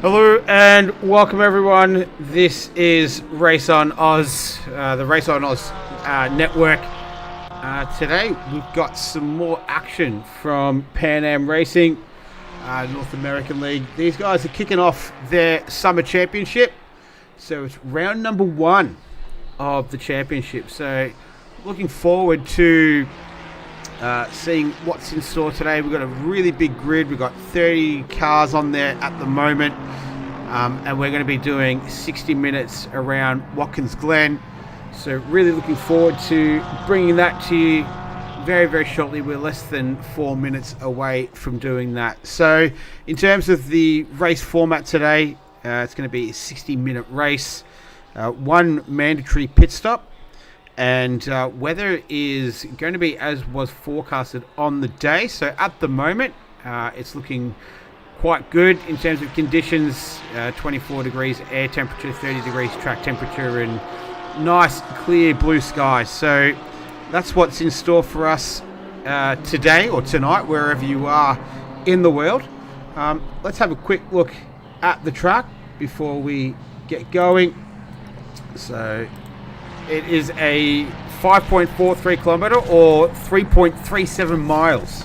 Hello and welcome everyone. This is Race on Oz, the Race on Oz network. Today we've got some more action from Pan Am Racing, North American League. These guys are kicking off their summer championship. So it's round number 1 of the championship. So looking forward to seeing what's in store today. We've got a really big grid. We've got 30 cars on there at the moment. And we're going to be doing 60 minutes around Watkins Glen. So really looking forward to bringing that to you very, very shortly. We're less than 4 minutes away from doing that. So in terms of the race format today, it's going to be a 60-minute race, 1 mandatory pit stop. And weather is going to be as was forecasted on the day. So at the moment, it's looking quite good in terms of conditions. 24 degrees air temperature, 30 degrees track temperature, and nice clear blue skies. So that's what's in store for us today or tonight, wherever you are in the world. Let's have a quick look at the track before we get going. So it is a 5.43 kilometre or 3.37 miles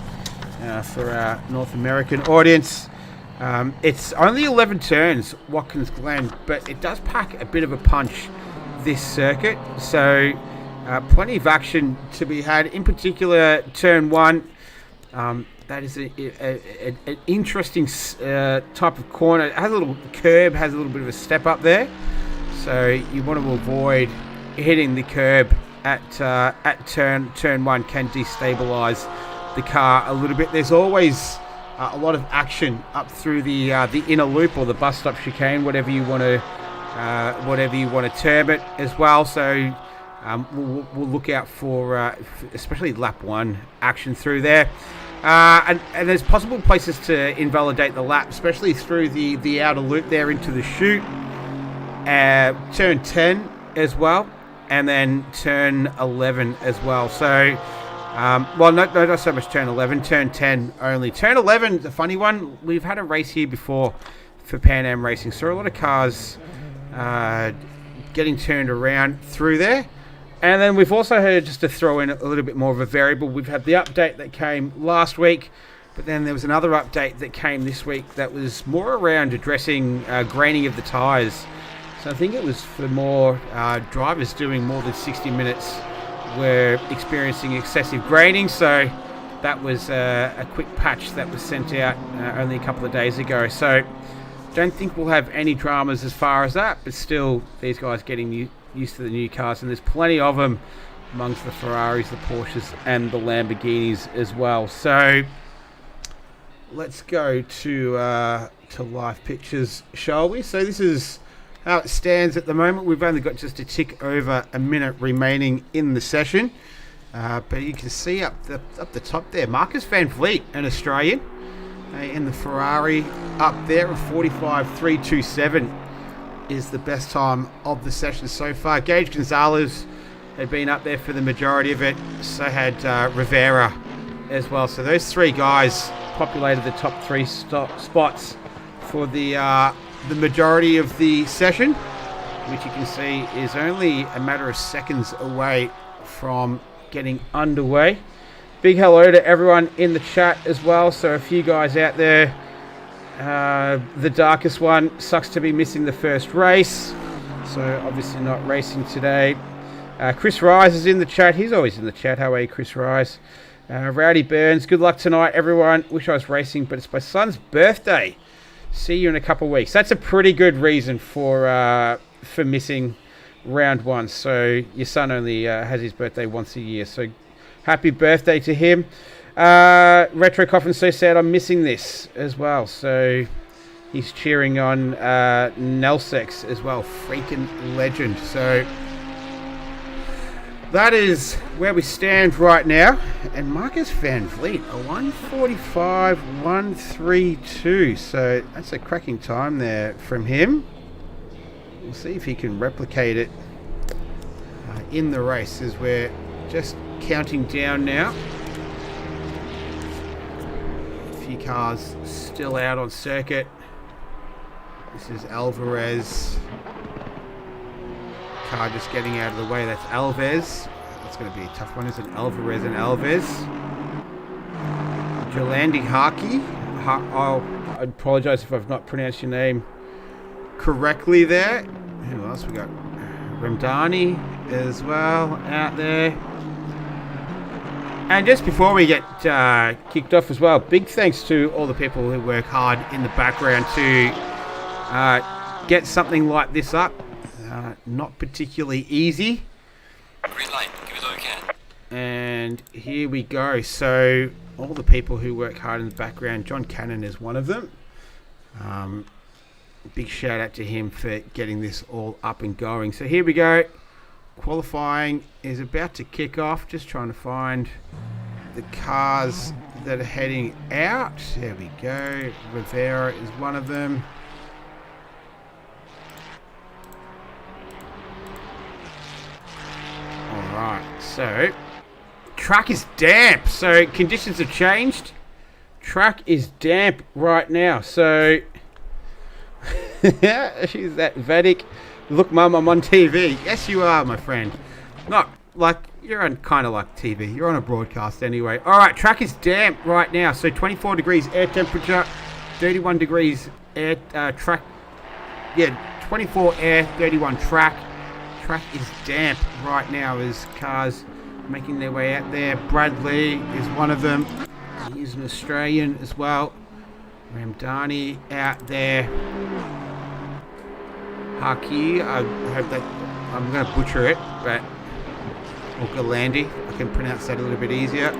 for our North American audience. It's only 11 turns, Watkins Glen, but it does pack a bit of a punch, this circuit. So plenty of action to be had. In particular, turn 1. That is an interesting type of corner. It has a little curb, has a little bit of a step up there. So you want to avoid hitting the curb at turn 1. Can destabilize the car a little bit. There's always a lot of action up through the inner loop or the bus stop chicane, whatever you want to term it as well. So we'll look out for especially lap 1 action through there. And there's possible places to invalidate the lap, especially through the outer loop there into the chute. Turn 10 as well. And then turn 11 as well. So, not so much turn 11, turn 10 only. Turn 11 is a funny one. We've had a race here before for Pan Am Racing. So a lot of cars getting turned around through there. And then we've also had, just to throw in a little bit more of a variable, we've had the update that came last week. But then there was another update that came this week that was more around addressing graining of the tyres. So I think it was for more drivers doing more than 60 minutes were experiencing excessive graining. So that was a quick patch that was sent out only a couple of days ago. So don't think we'll have any dramas as far as that, but still these guys getting used to the new cars, and there's plenty of them amongst the Ferraris, the Porsches and the Lamborghinis as well. So let's go to live pictures, shall we? So this is how it stands at the moment. We've only got just a tick over a minute remaining in the session, but you can see up the top there, Marcus Van Vliet, an Australian, in the Ferrari up there of 45.327 is the best time of the session so far. Gage Gonzalez had been up there for the majority of it. So had Rivera as well. So those 3 guys populated the top 3 spots for the majority of the session, which you can see is only a matter of seconds away from getting underway. Big hello to everyone in the chat as well. So a few guys out there. The darkest one, sucks to be missing the first race, so obviously not racing today. Chris Rise is in the chat. He's always in the chat. How are you, Chris Rise? Rowdy Burns, good luck tonight, everyone. Wish I was racing, but it's my son's birthday. See you in a couple of weeks. That's a pretty good reason for missing round 1. So your son only has his birthday once a year. So happy birthday to him. Retro Coffin so sad I'm missing this as well. So he's cheering on Nelsex as well. Freaking legend. So that is where we stand right now. And Marcus Van Vliet, a 1:45.132. So that's a cracking time there from him. We'll see if he can replicate it in the race, as we're just counting down now. A few cars still out on circuit. This is Alvarez. Car just getting out of the way. That's Alves. That's going to be a tough one, isn't it? Alvarez and Alves. Jolandi Harkey. I apologise if I've not pronounced your name correctly there. Who else we got? Ramdani as well out there. And just before we get kicked off as well, big thanks to all the people who work hard in the background to get something like this up. Not particularly easy. Green light, give it all you can. And here we go. So all the people who work hard in the background, John Cannon is one of them. Big shout out to him for getting this all up and going. So here we go. Qualifying is about to kick off. Just trying to find the cars that are heading out. There we go. Rivera is one of them. Alright, so track is damp. So conditions have changed. Track is damp right now. So she's that Vadik. Look, Mum, I'm on TV. Yes, you are, my friend. Not like you're on kind of like TV. You're on a broadcast anyway. All right, track is damp right now. So 24 degrees air temperature, 31 degrees air track. Yeah, 24 air, 31 track. Track is damp right now as cars making their way out there. Bradley is one of them. He's an Australian as well. Ramdani out there. Haki, I hope that I'm going to butcher it, but or Galandi, I can pronounce that a little bit easier.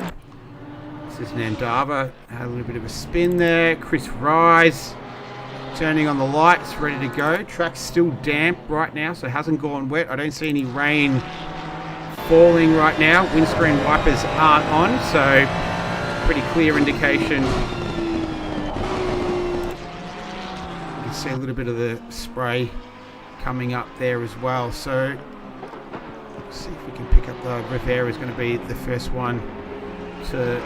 This is Nandava, had a little bit of a spin there. Chris Rise turning on the lights, ready to go. Track's still damp right now, so it hasn't gone wet. I don't see any rain falling right now. Windscreen wipers aren't on, so pretty clear indication. You can see a little bit of the spray coming up there as well. So let's see if we can pick up the Rivera is going to be the first one to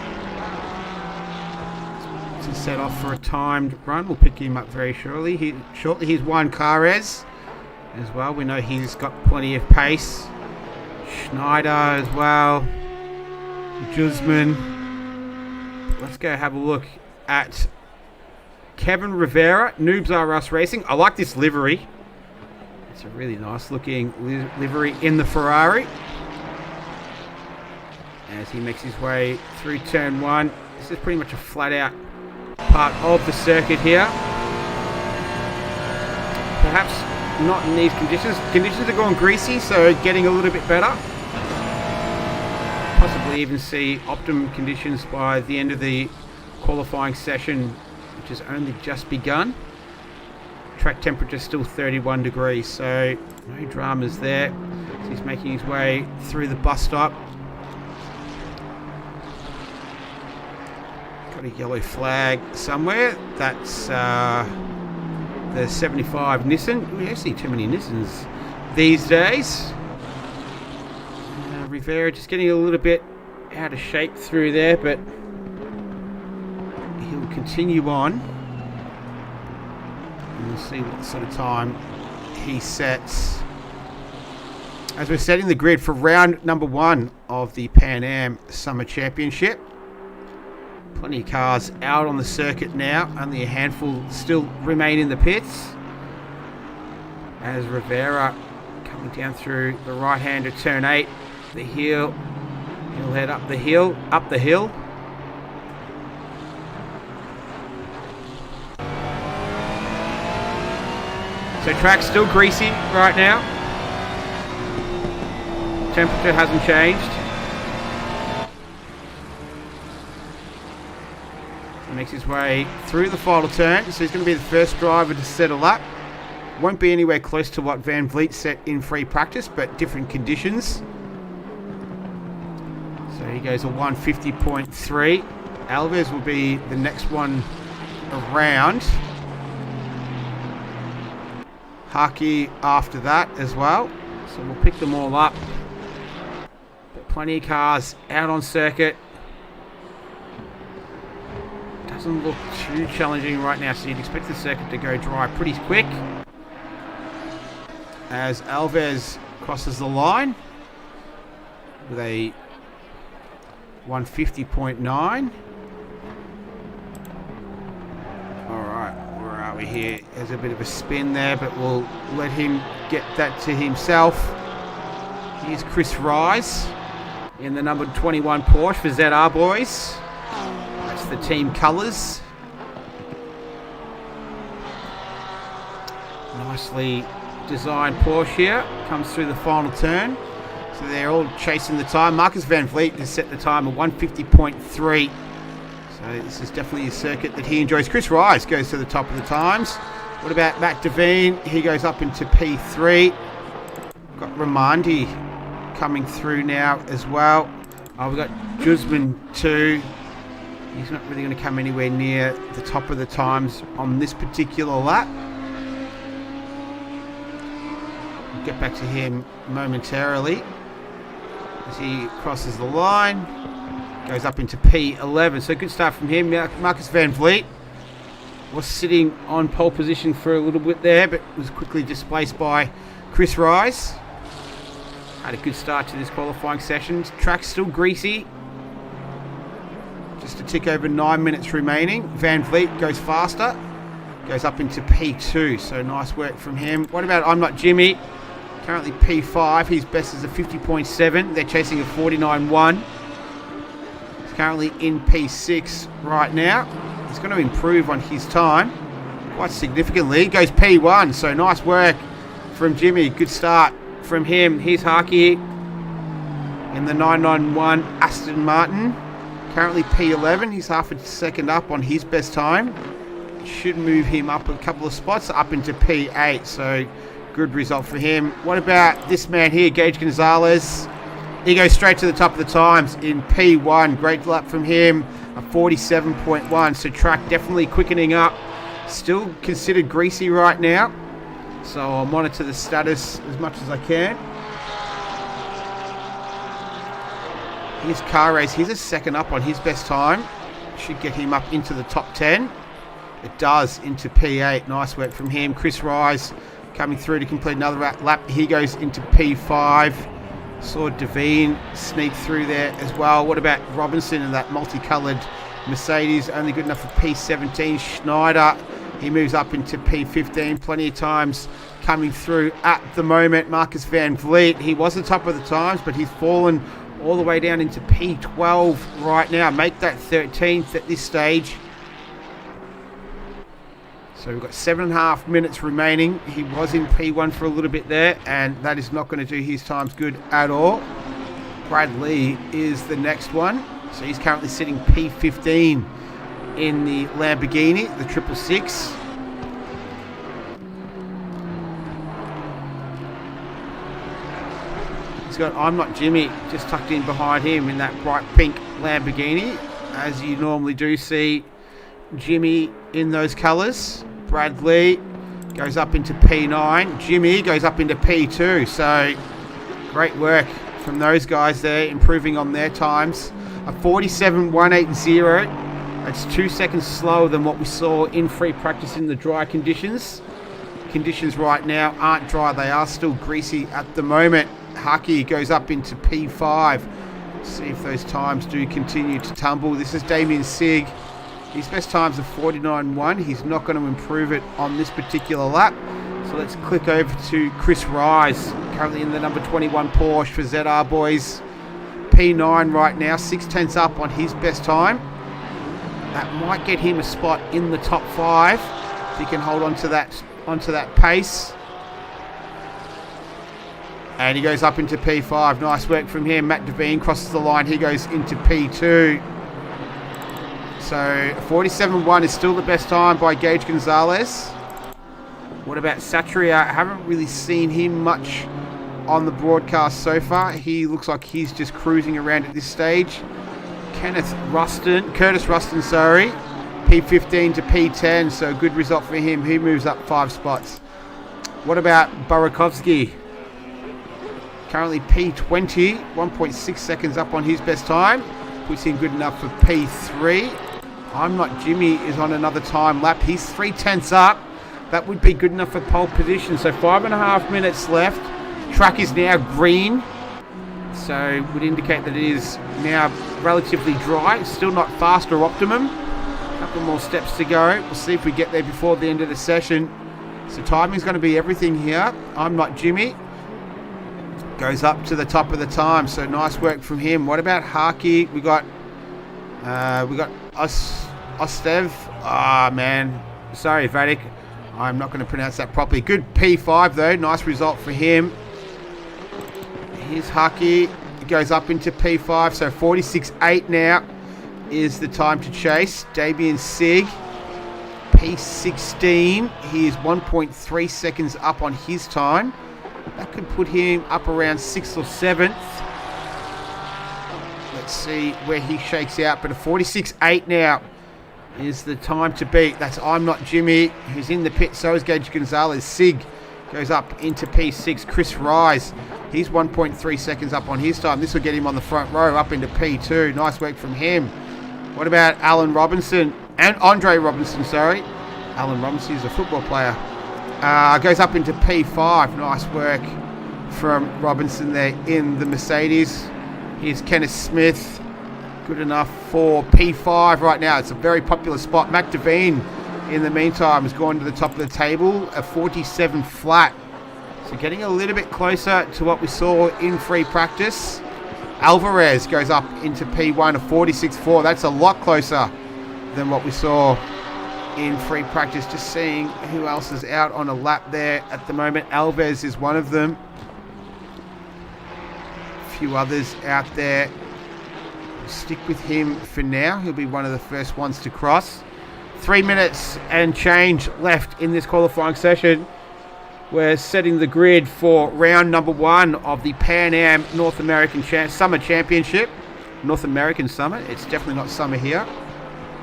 set off for a timed run. We'll pick him up very shortly. Here's Juan Carez as well. We know he's got plenty of pace. Schneider as well. Guzman. Let's go have a look at Kevin Rivera, Noobs R Us Racing. I like this livery. It's a really nice looking livery in the Ferrari. As he makes his way through turn one. This is pretty much a flat out part of the circuit here. Perhaps not in these conditions. Conditions are going greasy, so getting a little bit better. Possibly even see optimum conditions by the end of the qualifying session, which has only just begun. Track temperature still 31 degrees, so no dramas there. So he's making his way through the bus stop. Got a yellow flag somewhere. That's the 75 Nissan. We don't see too many Nissans these days. Rivera just getting a little bit out of shape through there, but he'll continue on. And we'll see what sort of time he sets. As we're setting the grid for round number one of the Pan Am Summer Championship. Plenty of cars out on the circuit now. Only a handful still remain in the pits. As Rivera coming down through the right hand of turn 8. The hill. He'll head up the hill. So track's still greasy right now. Temperature hasn't changed. He makes his way through the final turn. So he's going to be the first driver to settle up. Won't be anywhere close to what Van Vliet set in free practice, but different conditions. So he goes a 150.3. Alves will be the next one around. Haki after that as well. So we'll pick them all up. But plenty of cars out on circuit. Doesn't look too challenging right now, so you'd expect the circuit to go dry pretty quick. As Alves crosses the line with a 150.9. Alright, where are we here? There's a bit of a spin there, but we'll let him get that to himself. Here's Chris Rise in the number 21 Porsche for ZR boys. That's the team colours. Nicely designed Porsche here. Comes through the final turn. So they're all chasing the time. Marcus Van Vliet has set the time of 150.3. So this is definitely a circuit that he enjoys. Chris Rise goes to the top of the times. What about Matt Devine? He goes up into P3. Got Ramandi coming through now as well. We've got Jusman too. He's not really going to come anywhere near the top of the times on this particular lap. We'll get back to him momentarily as he crosses the line. Goes up into P11. So good start from him. Marcus Van Vliet was sitting on pole position for a little bit there, but was quickly displaced by Chris Rise. Had a good start to this qualifying session. Track's still greasy. Just a tick over 9 minutes remaining. Van Vliet goes faster. Goes up into P2. So nice work from him. What about I'm Not Jimmy? Currently P5. His best is a 50.7. They're chasing a 49.1. He's currently in P6 right now. He's going to improve on his time quite significantly. He goes P1. So nice work from Jimmy. Good start from him. Here's Harky in the 991 Aston Martin. Currently P11. He's half a second up on his best time. Should move him up a couple of spots up into P8. So good result for him. What about this man here, Gage Gonzalez? He goes straight to the top of the times in P1. Great lap from him. A 47.1. So track definitely quickening up. Still considered greasy right now. So I'll monitor the status as much as I can. Here's Car Race. He's a second up on his best time. Should get him up into the top 10. It does, into P8. Nice work from him. Chris Rise coming through to complete another lap. He goes into P5. Saw Devine sneak through there as well. What about Robinson in that multicoloured Mercedes? Only good enough for P17. Schneider, he moves up into P15. Plenty of times coming through at the moment. Marcus Van Vliet, he was the top of the times, but he's fallen all the way down into P12 right now. Make that 13th at this stage. So we've got 7.5 minutes remaining. He was in P1 for a little bit there, and that is not going to do his times good at all. Brad Lee is the next one. So he's currently sitting P15 in the Lamborghini, the 666. He's got I'm Not Jimmy just tucked in behind him in that bright pink Lamborghini. As you normally do see Jimmy in those colours. Brad Lee goes up into P9. Jimmy goes up into P2. So great work from those guys there, improving on their times. A 47.180. That's 2 seconds slower than what we saw in free practice in the dry conditions. Conditions right now aren't dry. They are still greasy at the moment. Haki goes up into P5. See if those times do continue to tumble. This is Damien Sig. His best times are 49.1. He's not going to improve it on this particular lap. So let's click over to Chris Rise, currently in the number 21 Porsche for ZR boys. P9 right now, 6/10 up on his best time. That might get him a spot in the top 5 if he can hold on to that pace. And he goes up into P5. Nice work from him. Matt Devine crosses the line. He goes into P2. So 47.1 is still the best time by Gage Gonzalez. What about Satria? I haven't really seen him much on the broadcast so far. He looks like he's just cruising around at this stage. Curtis Ruston, P15 to P10, so good result for him. He moves up 5 spots. What about Burakovsky? Currently P20, 1.6 seconds up on his best time. Puts him good enough for P3. I'm Not Jimmy is on another time lap. He's 3/10 up. That would be good enough for pole position. So 5.5 minutes left. Track is now green. So would indicate that it is now relatively dry. Still not fast or optimum. A couple more steps to go. We'll see if we get there before the end of the session. So timing's going to be everything here. I'm Not Jimmy goes up to the top of the time. So nice work from him. What about Harky? We got Ostev. Man. Sorry, Vadik. I'm not going to pronounce that properly. Good P5 though. Nice result for him. Here's Harky. It goes up into P5. So 46.8 now is the time to chase. Damien Sig. P16. He is 1.3 seconds up on his time. That could put him up around 6th or 7th. Let's see where he shakes out. But a 46.8 now is the time to beat. That's I'm Not Jimmy, who's in the pit. So is Gage Gonzalez. Sig goes up into P6. Chris Rise, he's 1.3 seconds up on his time. This will get him on the front row up into P2. Nice work from him. What about Alan Robinson? And Andre Robinson, sorry. Alan Robinson is a football player. Goes up into P5. Nice work from Robinson there in the Mercedes. Here's Kenneth Smith. Good enough for P5 right now. It's a very popular spot. Mac Devine, in the meantime, has gone to the top of the table. A 47 flat. So getting a little bit closer to what we saw in free practice. Alvarez goes up into P1, a 46.4. That's a lot closer than what we saw in free practice. Just seeing who else is out on a lap there at the moment. Alves is one of them. A few others out there. Stick with him for now. He'll be one of the first ones to cross. 3 minutes and change left in this qualifying session. We're setting the grid for round number 1 of the Pan Am North American Summer Championship. North American Summer. It's definitely not summer here.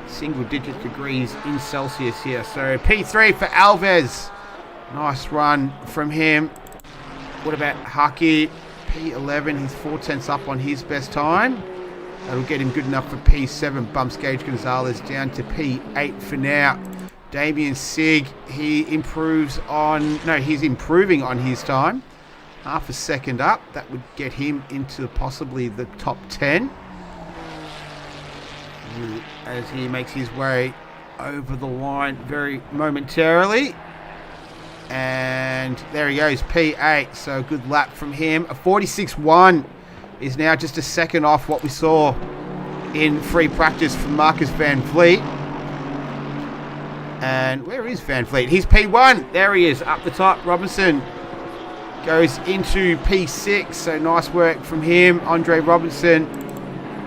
Single digit degrees in Celsius here. So P3 for Alves. Nice run from him. What about Haki? P11. He's 4/10 up on his best time. That'll get him good enough for P7. Bumps Gage Gonzalez down to P8 for now. Damien Sig, he's improving on his time. Half a second up. That would get him into possibly the top 10. As he makes his way over the line very momentarily. And there he goes, P8. So a good lap from him. A 46.1 is now just a second off what we saw in free practice from Marcus Van Vliet. And where is Van Vliet? He's P1. There he is, up the top. Robinson goes into P6. So nice work from him. Andre Robinson.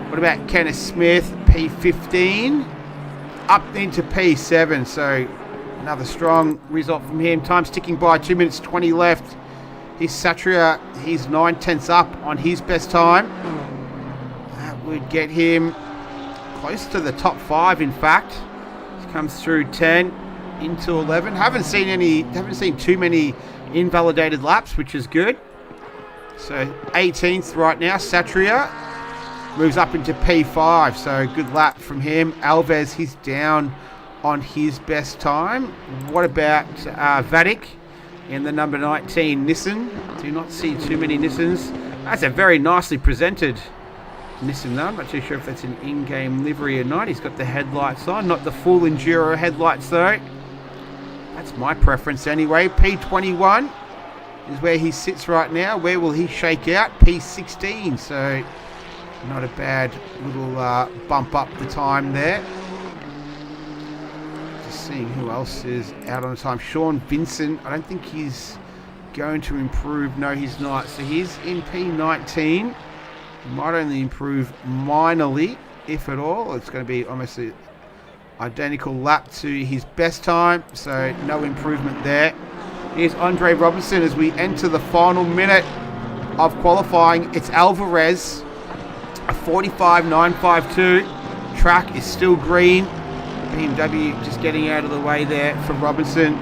What about Kenneth Smith? P15. Up into P7. So another strong result from him. Time's ticking by. 2 minutes 20 left. He's Satria. He's 9/10 up on his best time. That would get him close to the top 5, in fact. He comes through 10 into 11. Haven't seen too many invalidated laps, which is good. So 18th right now. Satria moves up into P5. So good lap from him. Alves, he's down on his best time. What about Vadik in the number 19 Nissan? Do not see too many Nissans. That's a very nicely presented Nissan though. I'm not too sure if that's an in-game livery or not. He's got the headlights on, not the full Enduro headlights though. That's my preference anyway. P21 is where he sits right now. Where will he shake out? P16. So not a bad little bump up the time there. Just seeing who else is out on the time. Sean Vincent. I don't think he's going to improve. No, he's not. So he's in P19. Might only improve minorly, if at all. It's going to be almost an identical lap to his best time. So no improvement there. Here's Andre Robinson as we enter the final minute of qualifying. It's Alvarez. A 45.952. Track is still green. BMW just getting out of the way there for Robinson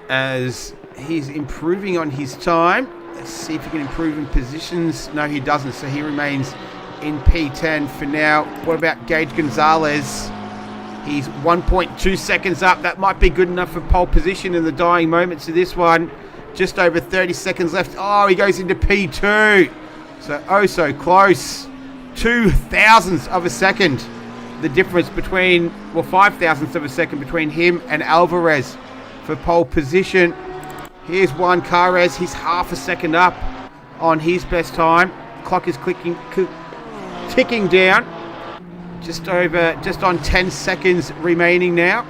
as he's improving on his time. Let's see if he can improve in positions. No, he doesn't. So he remains in P10 for now. What about Gage Gonzalez? He's 1.2 seconds up. That might be good enough for pole position in the dying moments of this one. Just over 30 seconds left. Oh, he goes into P2. So, oh so close. 2 thousandths of a second. The difference between, well, 5 thousandths of a second between him and Alvarez for pole position. Here's Juan Carres. He's half a second up on his best time. Clock is ticking down. Just on 10 seconds remaining now.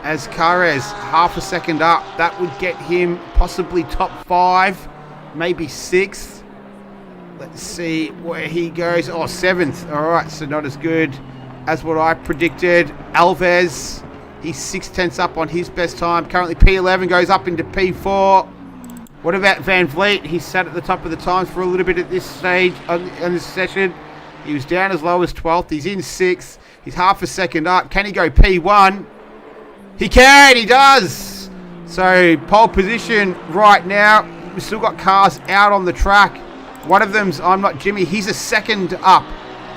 As Carres half a second up, that would get him possibly top 5, maybe 6th. Let's see where he goes. Oh, 7th. All right, so not as good as what I predicted. Alves, he's 6/10 up on his best time. Currently P11, goes up into P4. What about Van Vliet? He sat at the top of the times for a little bit at this stage on this session. He was down as low as 12th. He's in 6th. He's half a second up. Can he go P1? He can. He does. So pole position right now. We've still got cars out on the track. One of them's I'm Not Jimmy. He's a second up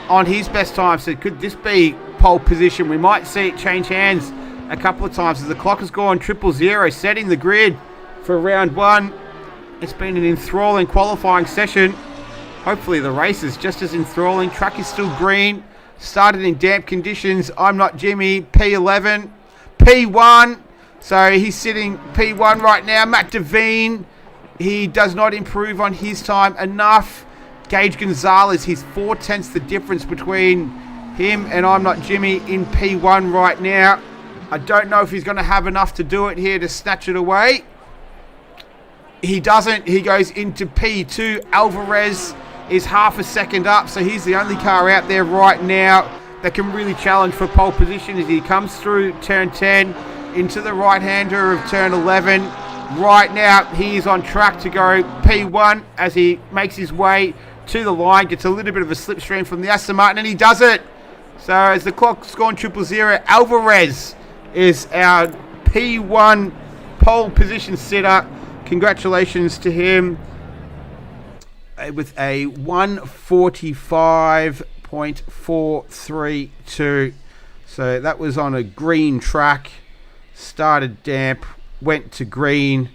on his best time. So could this be pole position? We might see it change hands a couple of times as the clock has gone 000, setting the grid for round 1. It's been an enthralling qualifying session. Hopefully the race is just as enthralling. Track is still green. Started in damp conditions. I'm Not Jimmy, P11. P1. So he's sitting P1 right now. Matt Devine, he does not improve on his time enough. Gage Gonzalez, he's 4/10 the difference between him and I'm Not Jimmy in P1 right now. I don't know if he's going to have enough to do it here to snatch it away. He doesn't. He goes into P2. Alvarez is half a second up, so he's the only car out there right now that can really challenge for pole position as he comes through turn 10 into the right-hander of turn 11. Right now, he is on track to go P1 as he makes his way to the line, gets a little bit of a slipstream from the Aston Martin, and he does it. So as the clock's gone 000, Alvarez is our P1 pole position sitter. Congratulations to him with a 1:45.432. So that was on a green track. Started damp, went to green,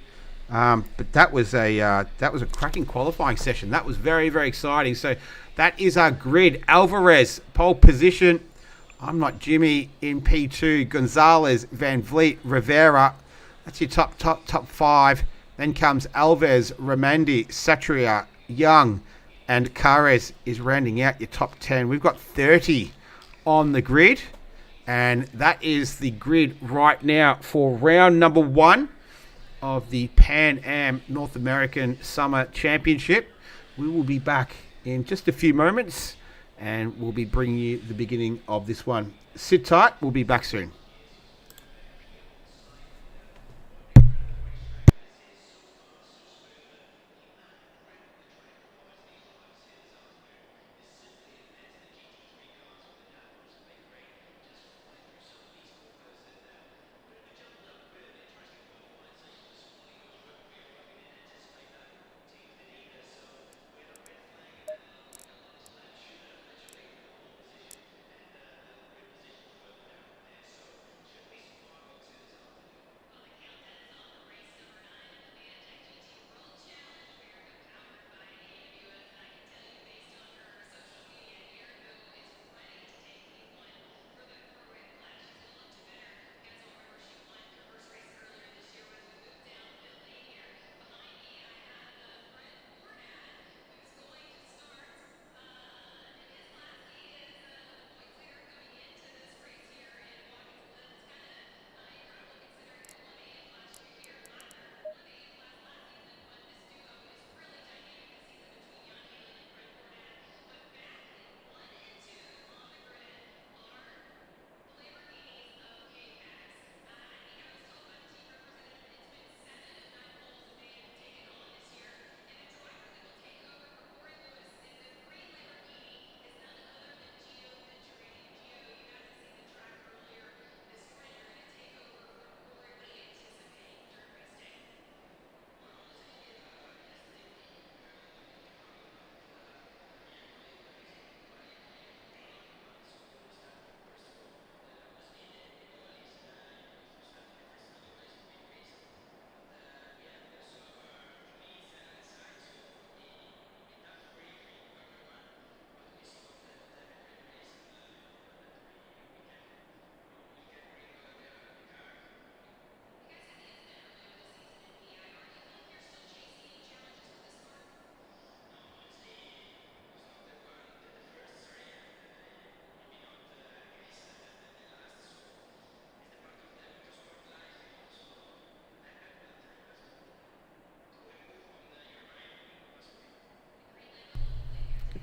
but that was a cracking qualifying session. That was very, very exciting. So that is our grid. Alvarez pole position. I'm Not Jimmy in P2. Gonzalez, Van Vliet, Rivera. That's your top 5. Then comes Alves, Ramandi, Satria, Young, and Carres is rounding out your top 10. We've got 30 on the grid, and that is the grid right now for round number 1 of the Pan Am North American Summer Championship. We will be back in just a few moments, and we'll be bringing you the beginning of this one. Sit tight. We'll be back soon.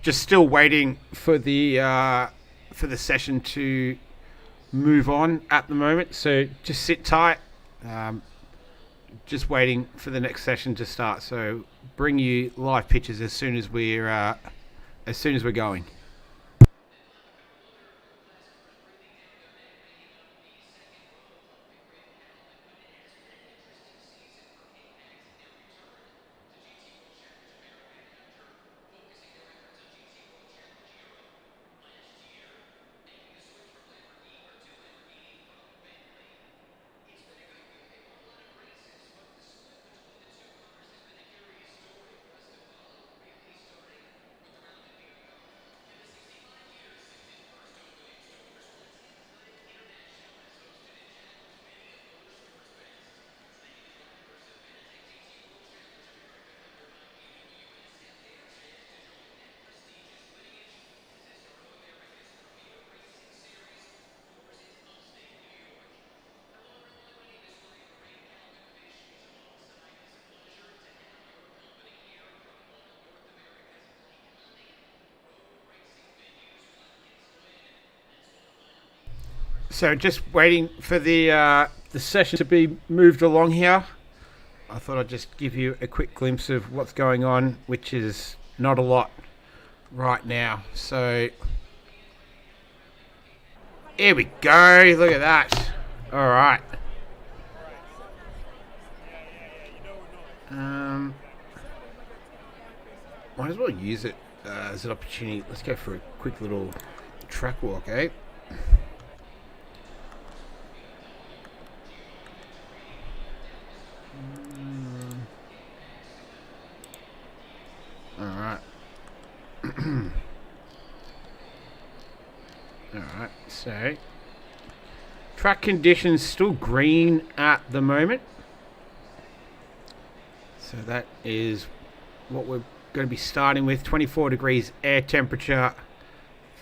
just still waiting for the session to move on at the moment. So just sit tight. Just waiting for the next session to start. So bring you live pictures as soon as we're going. So just waiting for the session to be moved along here. I thought I'd just give you a quick glimpse of what's going on, which is not a lot right now. So here we go. Look at that. All right. Might as well use it as an opportunity. Let's go for a quick little track walk, eh? Alright. Alright, so track conditions still green at the moment. So that is what we're going to be starting with. 24 degrees air temperature,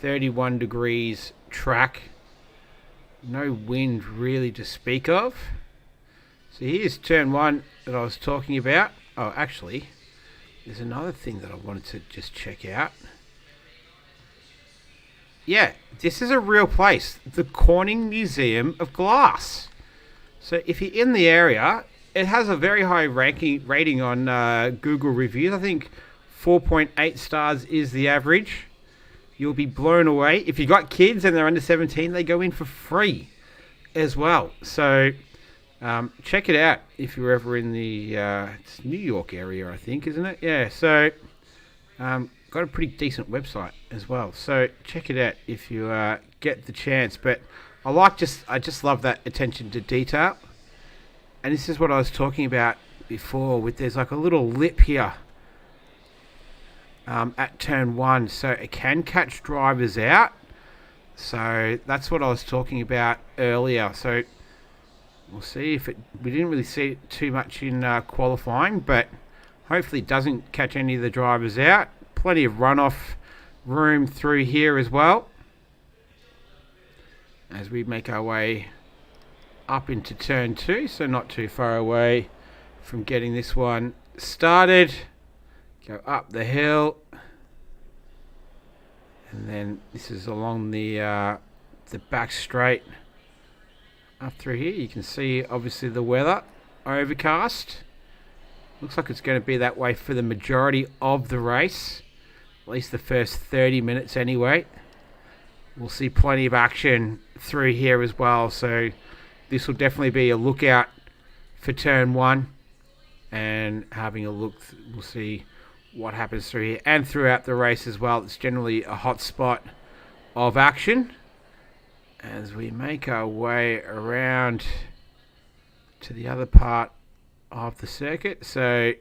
31 degrees track. No wind really to speak of. So here's turn one that I was talking about. Oh, actually, there's another thing that I wanted to just check out. Yeah, this is a real place. The Corning Museum of Glass. So if you're in the area, it has a very high rating on Google reviews. I think 4.8 stars is the average. You'll be blown away. If you got kids and they're under 17, they go in for free as well. So check it out if you're ever in the it's New York area, I think, isn't it? Yeah, so got a pretty decent website as well. So check it out if you get the chance. But I just love that attention to detail. And this is what I was talking about before, with there's like a little lip here at turn one, so it can catch drivers out. So that's what I was talking about earlier. So we'll see if we didn't really see it too much in qualifying, but hopefully it doesn't catch any of the drivers out. Plenty of runoff room through here as well, as we make our way up into turn two, so not too far away from getting this one started. Go up the hill, and then this is along the back straight up through here. You can see obviously the weather overcast. Looks like it's going to be that way for the majority of the race, at least the first 30 minutes anyway. We'll see plenty of action through here as well, so this will definitely be a lookout for turn one, and having a look, we'll see what happens through here and throughout the race as well. It's generally a hot spot of action as we make our way around to the other part of the circuit. So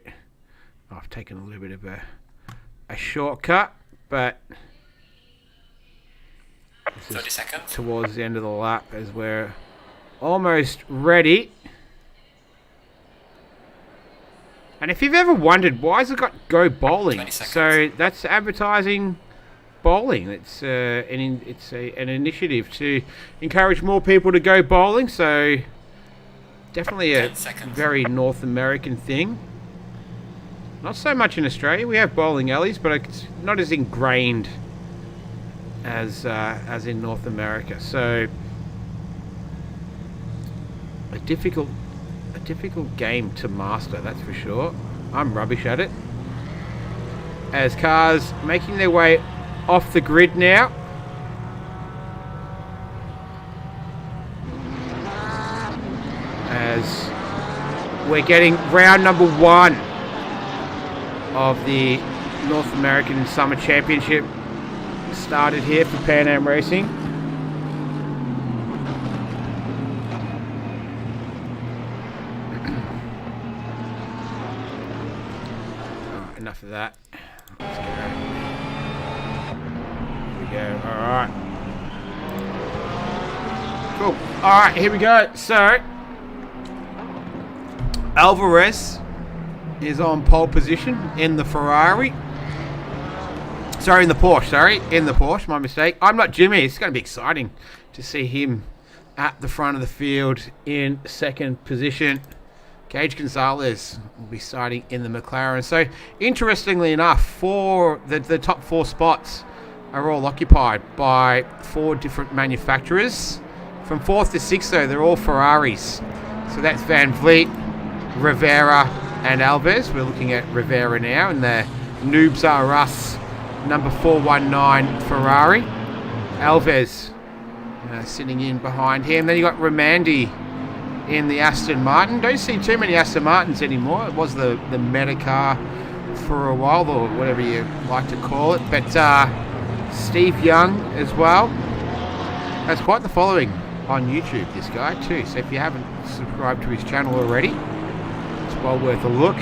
I've taken a little bit of a shortcut, but 30 seconds. Towards the end of the lap as we're almost ready. And if you've ever wondered why has it got Go Bowling, so that's advertising bowling. It's an initiative to encourage more people to go bowling. So definitely a very North American thing. Not so much in Australia. We have bowling alleys, but it's not as ingrained as in North America. So a difficult game to master, that's for sure. I'm rubbish at it. As cars making their way off the grid now. As we're getting round number 1 of the North American Summer Championship started here for Pan Am Racing. Enough of that. Let's go. Here we go. Alright. Cool. Alright, here we go. So, Alvarez is on pole position in the Ferrari. Sorry, in the Porsche. In the Porsche, my mistake. I'm not Jimmy. It's going to be exciting to see him at the front of the field in second position. Gage Gonzalez will be starting in the McLaren. So, interestingly enough, the top 4 spots are all occupied by 4 different manufacturers. From 4th to 6th, though, they're all Ferraris. So that's Van Vliet, Rivera, and Alves. We're looking at Rivera now, and the Noobs Are Us number 419 Ferrari. Alves sitting in behind him. Then you got Romandi in the Aston Martin. Don't see too many Aston Martins anymore. It was the meta car for a while, or whatever you like to call it. But Steve Young as well. Has quite the following on YouTube, this guy too. So if you haven't subscribed to his channel already, it's well worth a look.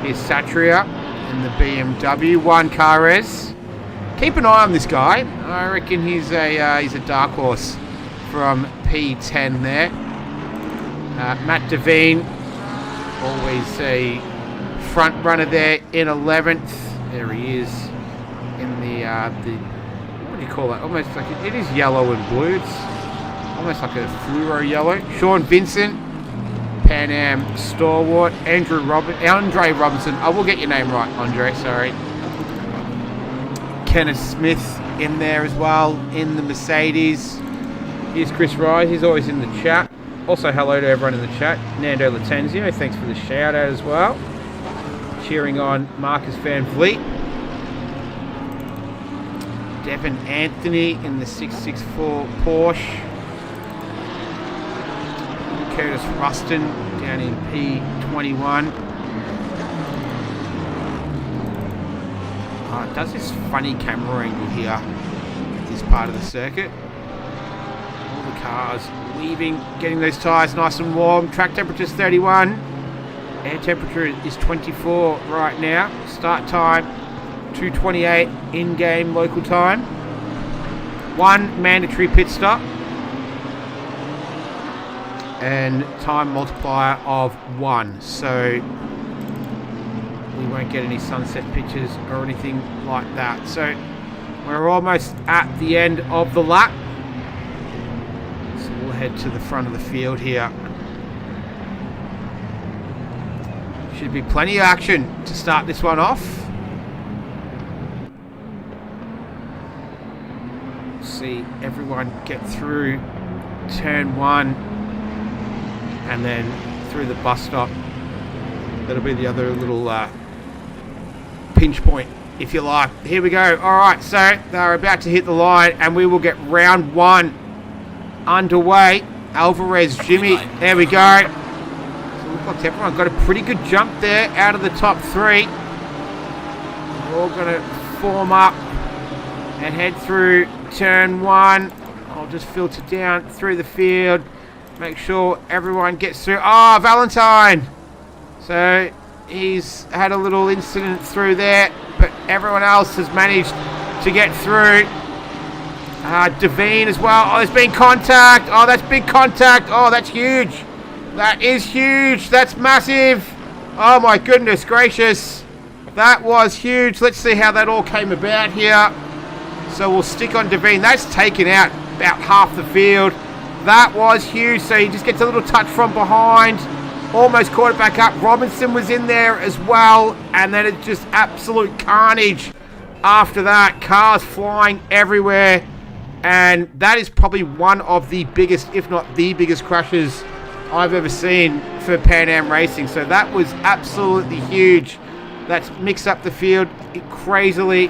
Here's Satria in the BMW. Juan Carres. Keep an eye on this guy. I reckon he's a dark horse from P10 there. Matt Devine, always a front runner there in 11th. There he is in the what do you call that? Almost like it is yellow and blue. It's almost like a fluoro yellow. Sean Vincent, Pan Am stalwart. Andre Robinson. I will get your name right, Andre. Sorry. Kenneth Smith in there as well in the Mercedes. Here's Chris Rise. He's always in the chat. Also, hello to everyone in the chat. Nando Latenzio, thanks for the shout out as well. Cheering on Marcus Van Vliet. Devin Anthony in the 664 Porsche. Curtis Ruston down in P21. It does this funny camera angle here at this part of the circuit. All the cars weaving, getting those tyres nice and warm. Track temperature is 31. Air temperature is 24 right now. Start time 2:28 in-game local time. 1 mandatory pit stop. And time multiplier of 1. So we won't get any sunset pictures or anything like that. So we're almost at the end of the lap. So we'll head to the front of the field here. Should be plenty of action to start this one off. See everyone get through turn 1 and then through the bus stop. That'll be the other little pinch point, if you like. Here we go. Alright, so they're about to hit the line and we will get round 1 underway. Alvarez, Jimmy, there we go. Looks like everyone got a pretty good jump there out of the top 3. We're all going to form up and head through turn 1. I'll just filter down through the field. Make sure everyone gets through. Oh, Valentine! So he's had a little incident through there, but everyone else has managed to get through. Devine as well. Oh, there's been contact. Oh, that's big contact. Oh, that's huge. That is huge. That's massive. Oh my goodness gracious. That was huge. Let's see how that all came about here. So we'll stick on Devine. That's taken out about half the field. That was huge. So he just gets a little touch from behind. almost caught it back up. Robinson was in there as well, and then it's just absolute carnage after that. Cars flying everywhere, and that is probably one of the biggest, if not the biggest, crashes I've ever seen for Pan Am Racing. So that was absolutely huge. That's mixed up the field crazily,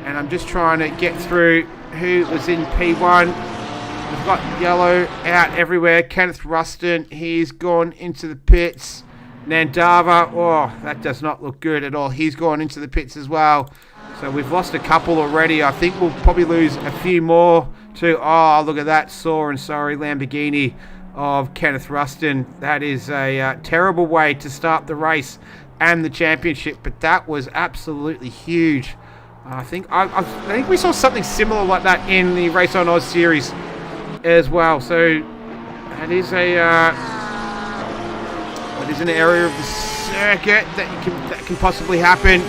and I'm just trying to get through who was in P1. We've got yellow out everywhere. Kenneth Ruston, he's gone into the pits. Nandava, oh, that does not look good at all. He's gone into the pits as well. So we've lost a couple already. I think we'll probably lose a few more too. Oh, look at that sore and sorry Lamborghini of Kenneth Ruston. That is a terrible way to start the race and the championship, but that was absolutely huge. I think we saw something similar like that in the Race on Oz series as well. So that is an area of the circuit that can possibly happen.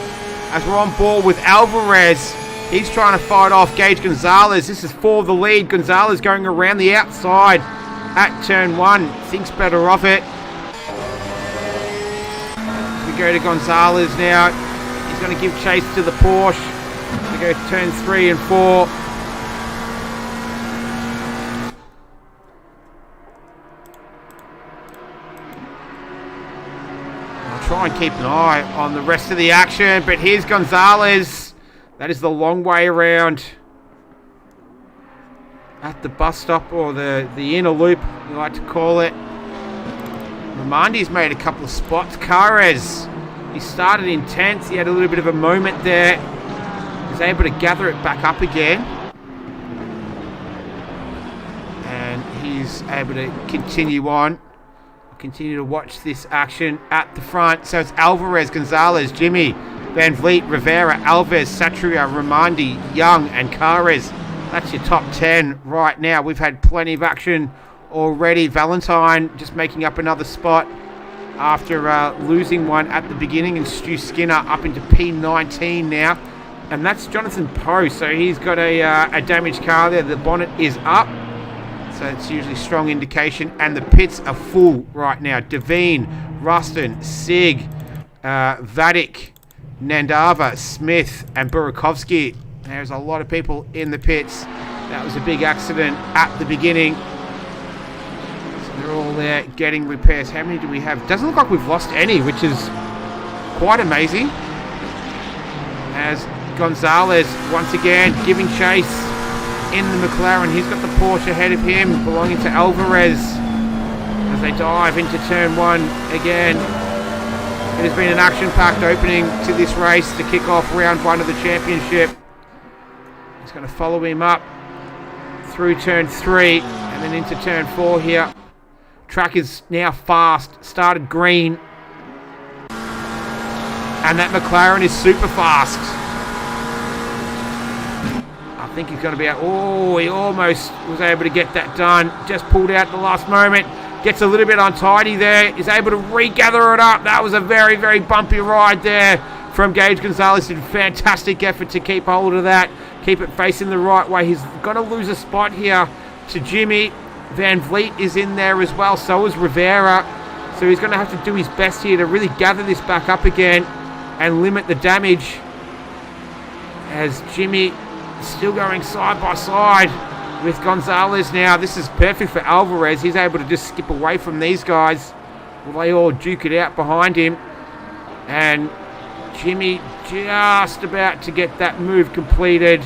As we're on board with Alvarez, he's trying to fight off Gage Gonzalez. This is for the lead. Gonzalez going around the outside at turn 1. Thinks better of it. We go to Gonzalez now. He's going to give chase to the Porsche. We go to turn 3 and 4. I'll try and keep an eye on the rest of the action, but here's Gonzalez. That is the long way around at the bus stop, or the inner loop, you like to call it. Ramondi's made a couple of spots. Carres, he started in 10th. He had a little bit of a moment there. He was able to gather it back up again. And he's able to continue on. Continue to watch this action at the front. So it's Alvarez, Gonzalez, Jimmy, Van Vliet, Rivera, Alves, Satria, Ramondi, Young, and Carres. That's your top 10 right now. We've had plenty of action already. Valentine just making up another spot after losing one at the beginning, and Stu Skinner up into P19 now. And that's Jonathan Poe. So he's got a damaged car there. The bonnet is up. So it's usually strong indication. And the pits are full right now. Devine, Ruston, Sig, Vadik, Nandava, Smith, and Burakovsky. There's a lot of people in the pits. That was a big accident at the beginning. So they're all there getting repairs. How many do we have? Doesn't look like we've lost any, which is quite amazing. As Gonzalez once again giving chase in the McLaren. He's got the Porsche ahead of him, belonging to Alvarez, as they dive into turn 1 again. It has been an action-packed opening to this race to kick off round 1 of the championship. He's going to follow him up through turn 3 and then into turn 4 here. Track is now fast, started green, and that McLaren is super fast. I think he's going to be out. Oh, he almost was able to get that done. Just pulled out at the last moment. Gets a little bit untidy there. Is able to regather it up. That was a very, very bumpy ride there from Gage Gonzalez. Did a fantastic effort to keep hold of that. Keep it facing the right way. He's going to lose a spot here to Jimmy. Van Vliet is in there as well. So is Rivera. So he's going to have to do his best here to really gather this back up again and limit the damage. As Jimmy still going side by side with Gonzalez now. This is perfect for Alvarez. He's able to just skip away from these guys. Well, they all duke it out behind him. And Jimmy just about to get that move completed.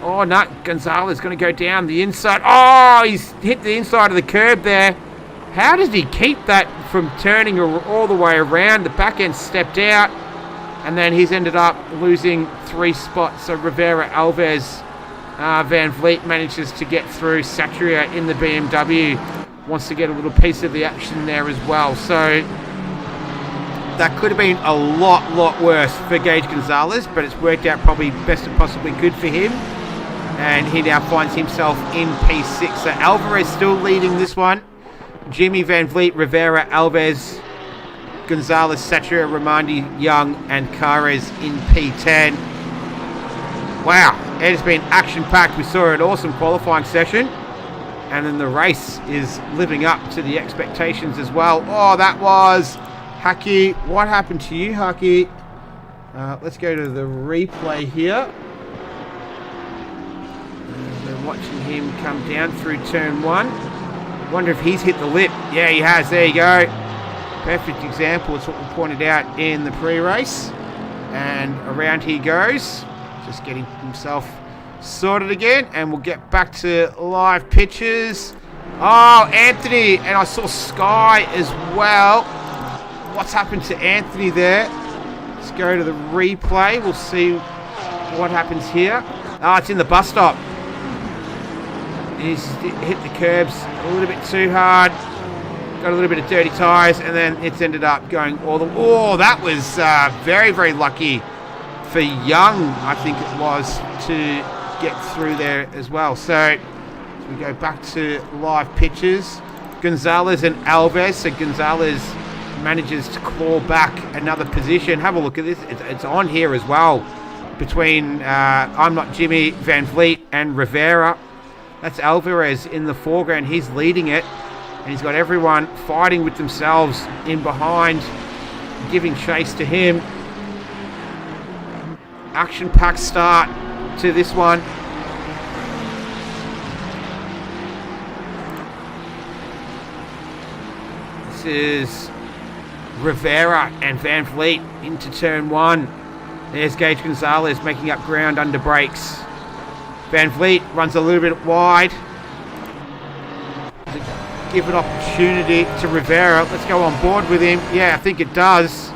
Oh, no. Gonzalez going to go down the inside. Oh, he's hit the inside of the curb there. How did he keep that from turning all the way around? The back end stepped out. And then he's ended up losing 3 spots. So Rivera, Alves, Van Vliet manages to get through. Satria in the BMW wants to get a little piece of the action there as well. So that could have been a lot worse for Gage Gonzalez, but it's worked out probably best it possibly could for him. And he now finds himself in P6. So Alvarez still leading this one. Jimmy, Van Vliet, Rivera, Alves, Gonzalez, Satria, Ramondi, Young, and Carres in P10. Wow, it has been action-packed. We saw an awesome qualifying session, And then the race is living up to the expectations as well. Oh, that was Haki. What happened to you, Haki? Let's go to the replay here. We're watching him come down through turn 1. Wonder if he's hit the lip. Yeah, he has. There you go. Perfect example. It's what we pointed out in the pre-race. And around he goes. Just getting himself sorted again. And we'll get back to live pictures. Oh, Anthony. And I saw Sky as well. What's happened to Anthony there? Let's go to the replay. We'll see what happens here. Oh, it's in the bus stop. He's hit the curbs a little bit too hard. Got a little bit of dirty tyres, and then it's ended up going all the... Oh, that was very, very lucky for Young, I think it was, to get through there as well. So we go back to live pictures. Gonzalez and Alves. So Gonzalez manages to claw back another position. Have a look at this. It's on here as well between I'm Not Jimmy, Van Vliet and Rivera. That's Alvarez in the foreground. He's leading it. And he's got everyone fighting with themselves in behind, giving chase to him. Action-packed start to this one. This is Rivera and Van Vliet into turn 1. There's Gage Gonzalez making up ground under brakes. Van Vliet runs a little bit wide. Give an opportunity to Rivera. Let's go on board with him. Yeah, I think it does.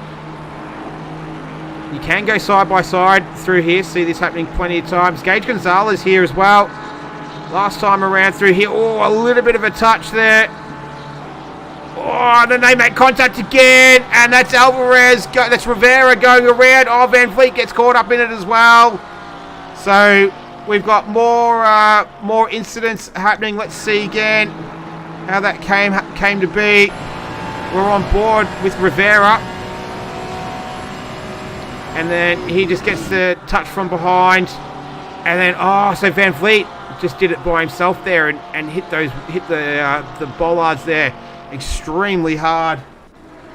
You can go side by side through here. See this happening plenty of times. Gage Gonzalez here as well. Last time around through here. Oh, a little bit of a touch there. Oh, and then they make contact again. And that's Alvarez. That's Rivera going around. Oh, Van Vliet gets caught up in it as well. So we've got more incidents happening. Let's see again how that came to be. We're on board with Rivera. And then he just gets the touch from behind. And then, so Van Vliet just did it by himself there and hit the bollards there extremely hard.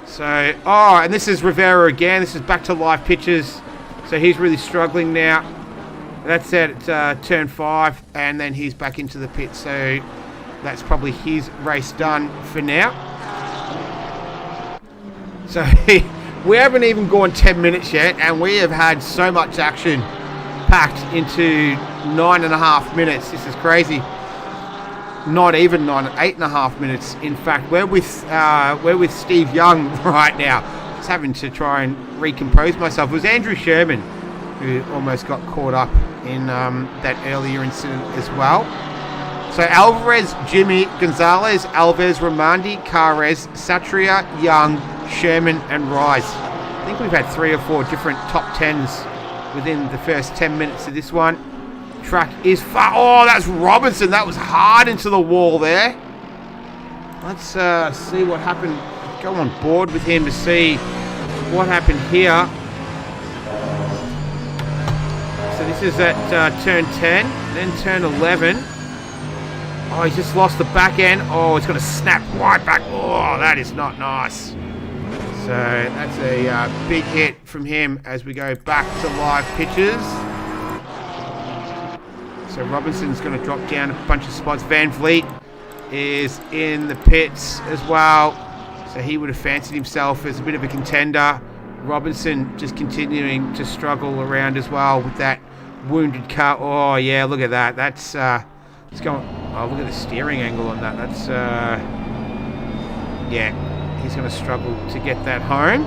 So, and this is Rivera again. This is back to live pitches. So he's really struggling now. That's it, turn 5. And then he's back into the pit. So that's probably his race done for now. So we haven't even gone 10 minutes yet, and we have had so much action packed into 9.5 minutes. This is crazy. Not even 8.5 minutes. In fact, we're with Steve Young right now. Just having to try and recompose myself. It was Andrew Sherman who almost got caught up in that earlier incident as well. So Alvarez, Jimmy, Gonzalez, Alves, Ramandi, Carres, Satria, Young, Sherman and Rise. I think we've had 3 or 4 different top 10s within the first 10 minutes of this one. Track is far. Oh, that's Robinson. That was hard into the wall there. Let's see what happened. Go on board with him to see what happened here. So this is at turn 10, then turn 11. Oh, he's just lost the back end. Oh, it's going to snap right back. Oh, that is not nice. So that's a big hit from him as we go back to live pitches. So Robinson's going to drop down a bunch of spots. Van Vliet is in the pits as well. So he would have fancied himself as a bit of a contender. Robinson just continuing to struggle around as well with that wounded car. Oh, yeah, look at that. That's... It's going. Oh, look at the steering angle on that. That's, yeah, he's going to struggle to get that home.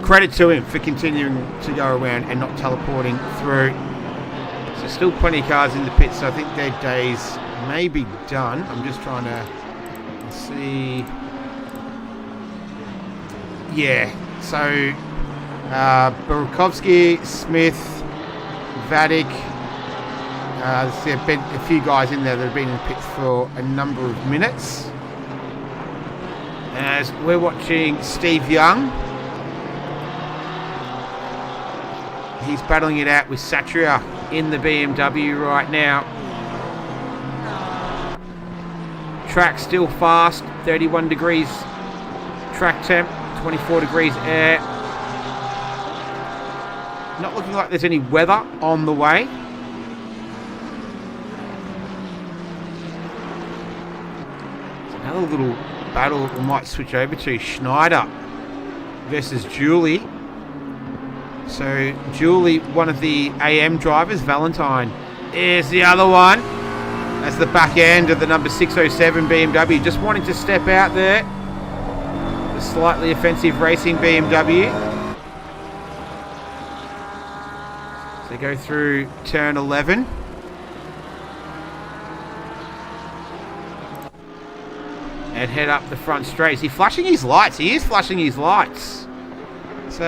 Credit to him for continuing to go around and not teleporting through. So still plenty of cars in the pits, so I think their days may be done. I'm just trying to see. Yeah, so Burakovsky, Smith, Vadik. There have been a few guys in there that have been in pits for a number of minutes. As we're watching Steve Young. He's battling it out with Satria in the BMW right now. track, still fast. 31 degrees track temp, 24 degrees air. Not looking like there's any weather on the way. It's another little battle we might switch over to. Schneider versus Julie. So Julie, one of the AM drivers. Valentine is the other one. That's the back end of the number 607 BMW. Just wanting to step out there. The slightly offensive racing BMW. So they go through turn 11. And head up the front straight. Is he flashing his lights? He is flashing his lights. So,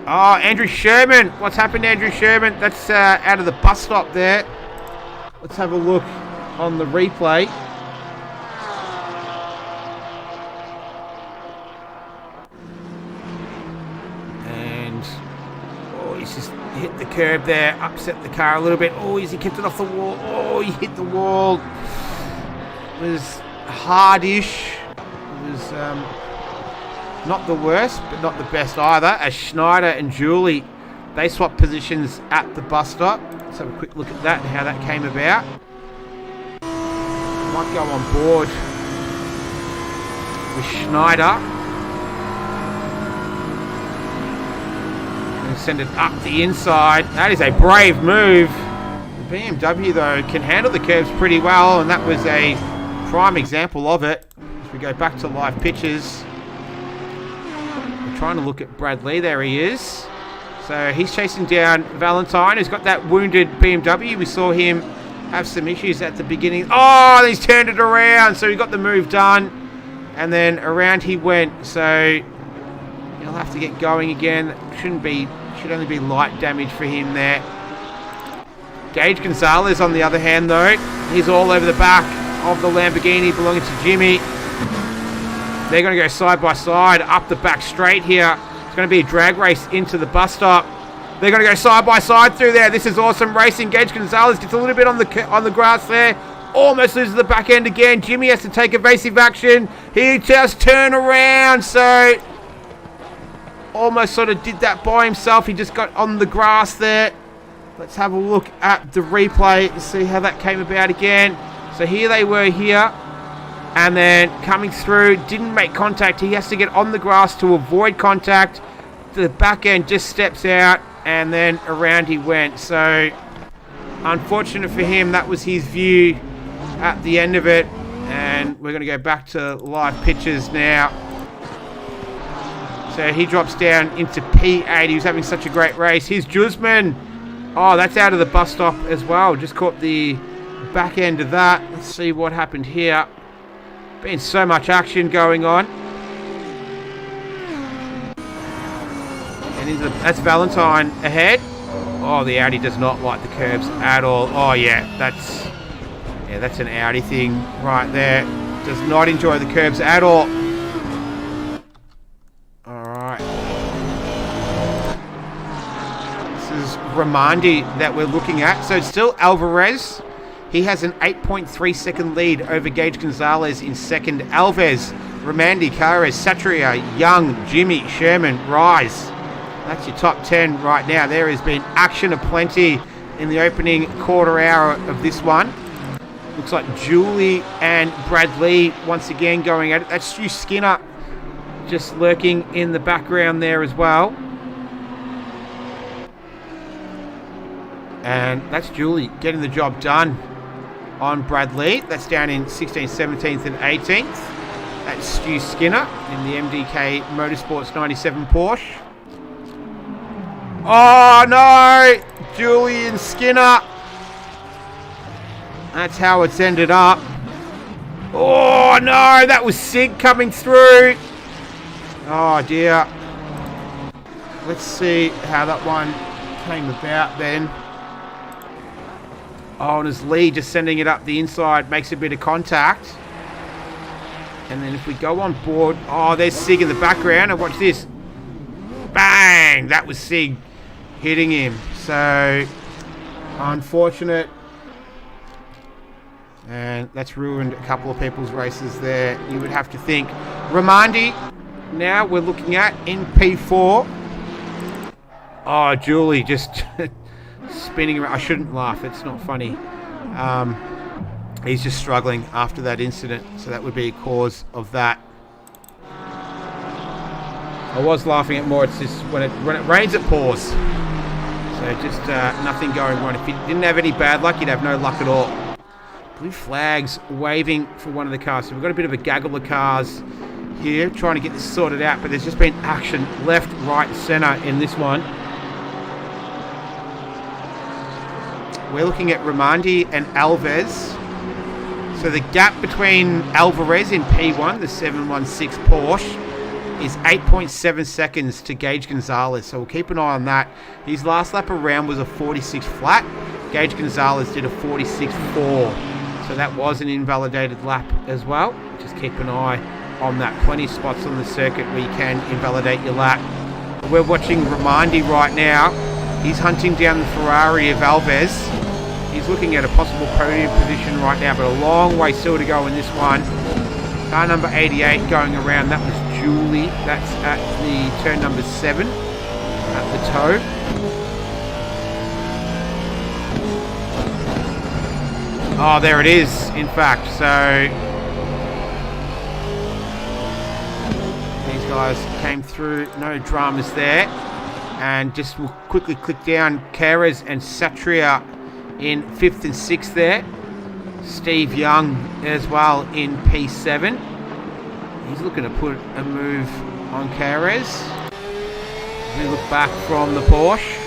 Andrew Sherman. What's happened to Andrew Sherman? That's out of the bus stop there. Let's have a look on the replay. And, he's just hit the curb there, upset the car a little bit. He kicked it off the wall. He hit the wall. It was hardish. It was not the worst, but not the best either. As Schneider and Julie, they swapped positions at the bus stop. Let's have a quick look at that and how that came about. Might go on board with Schneider. And send it up the inside. That is a brave move. The BMW, though, can handle the curves pretty well, and that was a prime example of it. As we go back to live pictures. We're trying to look at Bradley. There he is. So he's chasing down Valentine, who's got that wounded BMW. We saw him have some issues at the beginning. He's turned it around. So he got the move done. And then around he went. So he'll have to get going again. Should only be light damage for him there. Gage Gonzalez, on the other hand, though, he's all over the back of the Lamborghini belonging to Jimmy. They're going to go side by side up the back straight here. It's going to be a drag race into the bus stop. They're going to go side by side through there. This is awesome racing. Gage Gonzalez gets a little bit on the grass there. Almost loses the back end again. Jimmy has to take evasive action. He just turned around. So almost sort of did that by himself. He just got on the grass there. Let's have a look at the replay to see how that came about again. So here they were here. And then coming through, didn't make contact. He has to get on the grass to avoid contact. The back end just steps out, and then around he went. So unfortunate for him, that was his view at the end of it. And we're going to go back to live pictures now. So he drops down into P8. He was having such a great race. Here's Jusman. That's out of the bus stop as well. Just caught the back end of that. Let's see what happened here. Been so much action going on. And that's Valentine ahead. The Audi does not like the curbs at all. That's an Audi thing right there. Does not enjoy the curbs at all. Alright. This is Ramandi that we're looking at. So it's still Alvarez. He has an 8.3 second lead over Gage Gonzalez in second. Alves, Ramandi, Cares, Satria, Young, Jimmy, Sherman, Rise. That's your top 10 right now. There has been action aplenty in the opening quarter hour of this one. Looks like Julie and Bradley once again going at it. That's Stu Skinner just lurking in the background there as well. And that's Julie getting the job done on Bradley. That's down in 16th, 17th and 18th. That's Stu Skinner in the MDK Motorsports 97 Porsche. No! Julian Skinner. That's how it's ended up. No! That was Sig coming through. Oh dear. Let's see how that one came about then. And his lead just sending it up the inside, makes a bit of contact. And then if we go on board, there's Sig in the background, and watch this. Bang! That was Sig hitting him. So, unfortunate. And that's ruined a couple of people's races there, you would have to think. Ramandi, now we're looking at in P4. Oh, Julie just spinning around. I shouldn't laugh, it's not funny. He's just struggling after that incident, so that would be a cause of that. I was laughing at more. It's just when it rains, it pours. So just nothing going wrong. If you didn't have any bad luck, you'd have no luck at all. Blue flags waving for one of the cars. So we've got a bit of a gaggle of cars here trying to get this sorted out, but there's just been action left, right, centre in this one. We're looking at Ramandi and Alves. So the gap between Alvarez in P1, the 716 Porsche, is 8.7 seconds to Gage Gonzalez. So we'll keep an eye on that. His last lap around was a 46 flat. Gage Gonzalez did a 46.4. So that was an invalidated lap as well. Just keep an eye on that. Plenty of spots on the circuit where you can invalidate your lap. We're watching Ramandi right now. He's hunting down the Ferrari of Alves. He's looking at a possible podium position right now, but a long way still to go in this one. Car number 88 going around. That was Julie. That's at the turn number 7 at the toe. Oh, there it is, in fact. So these guys came through, no dramas there. And just we'll quickly click down Carez and Satria in 5th and 6th there. Steve Young as well in P7. He's looking to put a move on Carez. We look back from the Porsche.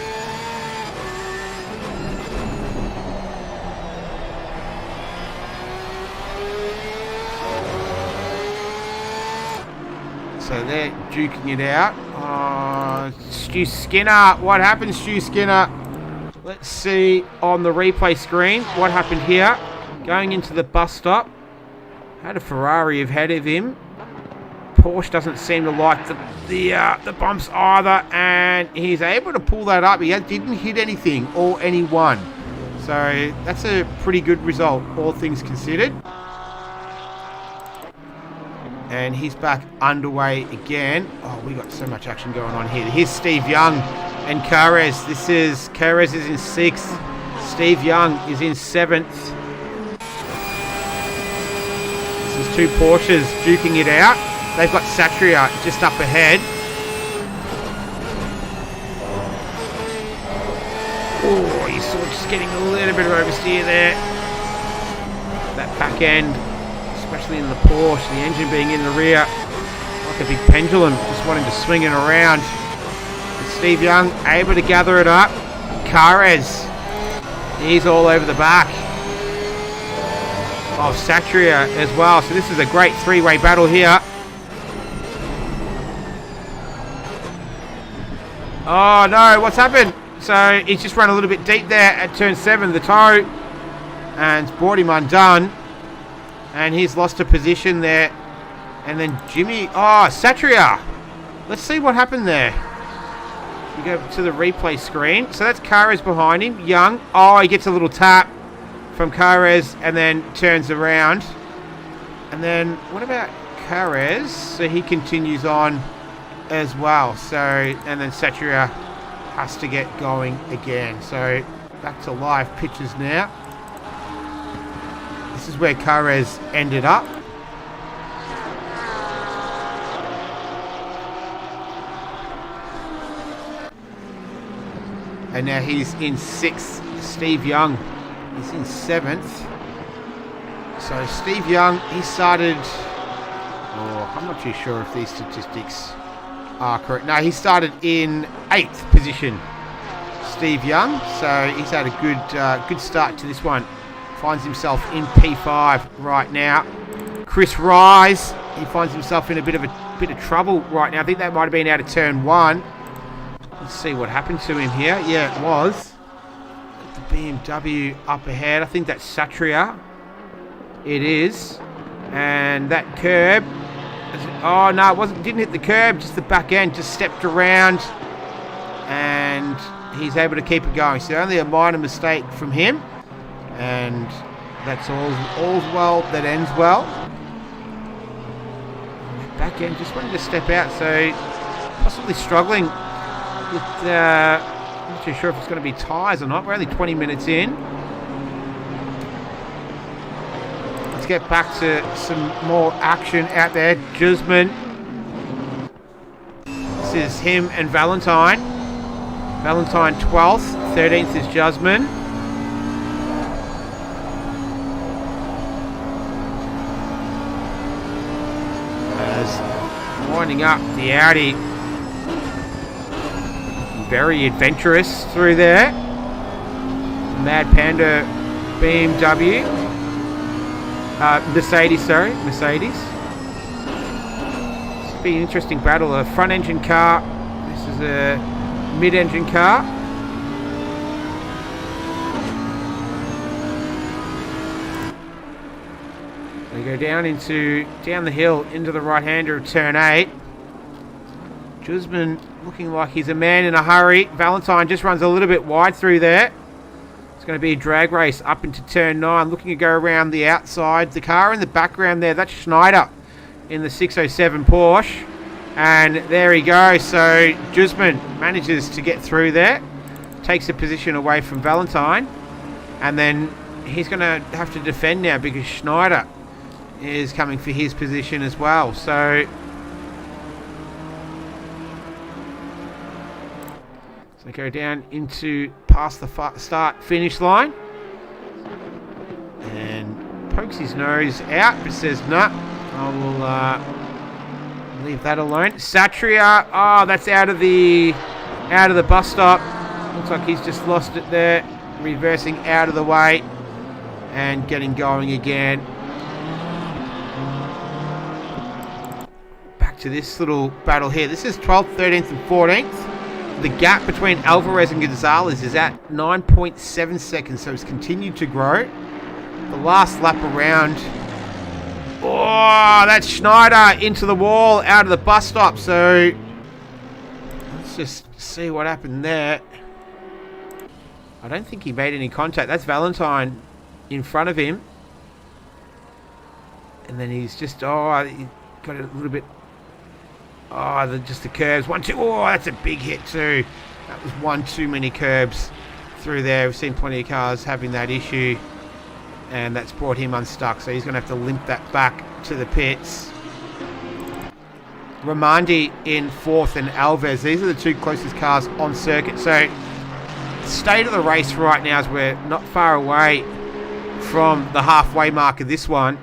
So they're duking it out. Stu Skinner. What happened, Stu Skinner? Let's see on the replay screen what happened here. Going into the bus stop. Had a Ferrari ahead of him. Porsche doesn't seem to like the bumps either. And he's able to pull that up. He didn't hit anything or anyone. So that's a pretty good result, all things considered. And he's back underway again. Oh, we got so much action going on here. Here's Steve Young and Carez. Carez is in 6th. Steve Young is in 7th. This is two Porsches duking it out. They've got Satria just up ahead. Oh, you saw just getting a little bit of oversteer there. That back end, especially in the Porsche, the engine being in the rear, like a big pendulum, just wanting to swing it around. And Steve Young able to gather it up. Carez, he's all over the back of Satria as well. So this is a great three-way battle here. Oh no, what's happened? So he's just run a little bit deep there at turn 7, the toe, and it's brought him undone. And he's lost a position there. And then Jimmy... Oh, Satria. Let's see what happened there. You go to the replay screen. So that's Carez behind him. Young. Oh, he gets a little tap from Carez and then turns around. And then what about Carez? So he continues on as well. So, and then Satria has to get going again. So back to live pictures now. This is where Carez ended up. And now he's in 6th. Steve Young is in 7th. So Steve Young, he started... Oh, I'm not too sure if these statistics are correct. No, he started in 8th position. Steve Young. So he's had a good start to this one. Finds himself in P5 right now. Chris Rise, he finds himself in a bit of trouble right now. I think that might have been out of turn 1. Let's see what happened to him here. Yeah, it was. The BMW up ahead. I think that's Satria. It is. And that curb. Oh no, it wasn't. Didn't hit the curb. Just the back end. Just stepped around, and he's able to keep it going. So only a minor mistake from him. And that's all's well that ends well. Back end just wanted to step out, so possibly struggling with, not too sure if it's going to be tyres or not. We're only 20 minutes in. Let's get back to some more action out there. Jusman. This is him and Valentine. Valentine 12th, 13th is Jusman. As winding up the Audi. Very adventurous through there. Mad Panda BMW. Mercedes. This will be an interesting battle. A front engine car. This is a mid-engine car. They go down the hill into the right-hander of turn 8. Jusman looking like he's a man in a hurry. Valentine just runs a little bit wide through there. It's going to be a drag race up into turn 9, looking to go around the outside. The car in the background there, that's Schneider in the 607 Porsche. And there he goes. So Jusman manages to get through there, takes a position away from Valentine, and then he's going to have to defend now because Schneider is coming for his position as well. So they go down into past the start finish line and pokes his nose out but says no, I will leave that alone. Satria, that's out of the bus stop. Looks like he's just lost it there, reversing out of the way and getting going again. Back to this little battle here. This is 12th, 13th and 14th. The gap between Alvarez and Gonzalez is at 9.7 seconds, so it's continued to grow. The last lap around. Oh, that's Schneider into the wall, out of the bus stop. So let's just see what happened there. I don't think he made any contact. That's Valentine in front of him. And then he's just, he got a little bit. Just the curbs. 1, 2. Oh, that's a big hit too. That was one too many curbs through there. We've seen plenty of cars having that issue, and that's brought him unstuck. So he's going to have to limp that back to the pits. Ramandi in 4th and Alves. These are the two closest cars on circuit. So the state of the race right now is we're not far away from the halfway mark of this one,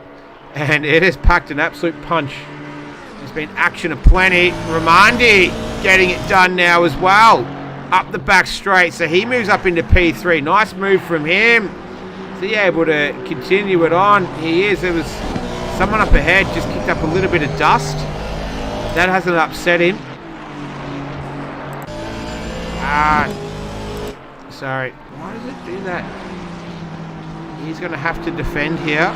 and it has packed an absolute punch. There's been action aplenty. Ramandi getting it done now as well. Up the back straight. So he moves up into P3. Nice move from him. Is he able to continue it on? He is. There was someone up ahead just kicked up a little bit of dust. That hasn't upset him. Sorry. Why does it do that? He's going to have to defend here.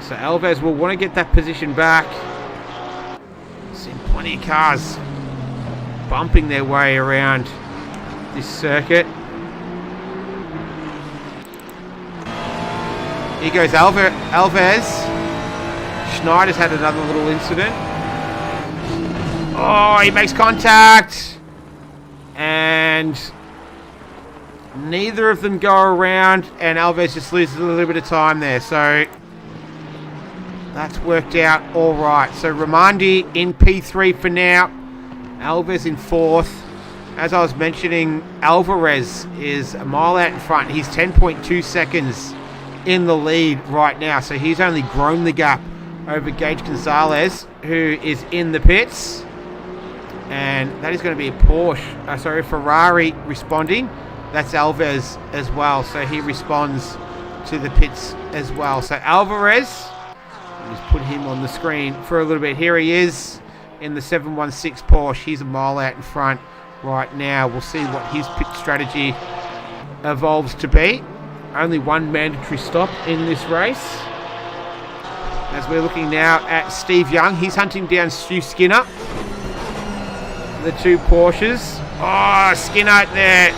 So Alves will want to get that position back. Seen plenty of cars bumping their way around this circuit. Here goes Alves. Schneider's had another little incident. Oh, he makes contact. And neither of them go around, and Alves just loses a little bit of time there. So that's worked out all right. So Ramandi in P3 for now. Alves in 4th. As I was mentioning, Alvarez is a mile out in front. He's 10.2 seconds in the lead right now. So he's only grown the gap over Gage Gonzalez, who is in the pits. And that is going to be a Ferrari responding. That's Alves as well. So he responds to the pits as well. So Alvarez, just put him on the screen for a little bit. Here he is in the 716 Porsche. He's a mile out in front right now. We'll see what his pit strategy evolves to be. Only one mandatory stop in this race. As we're looking now at Steve Young, he's hunting down Stu Skinner. The two Porsches. Oh, Skinner there.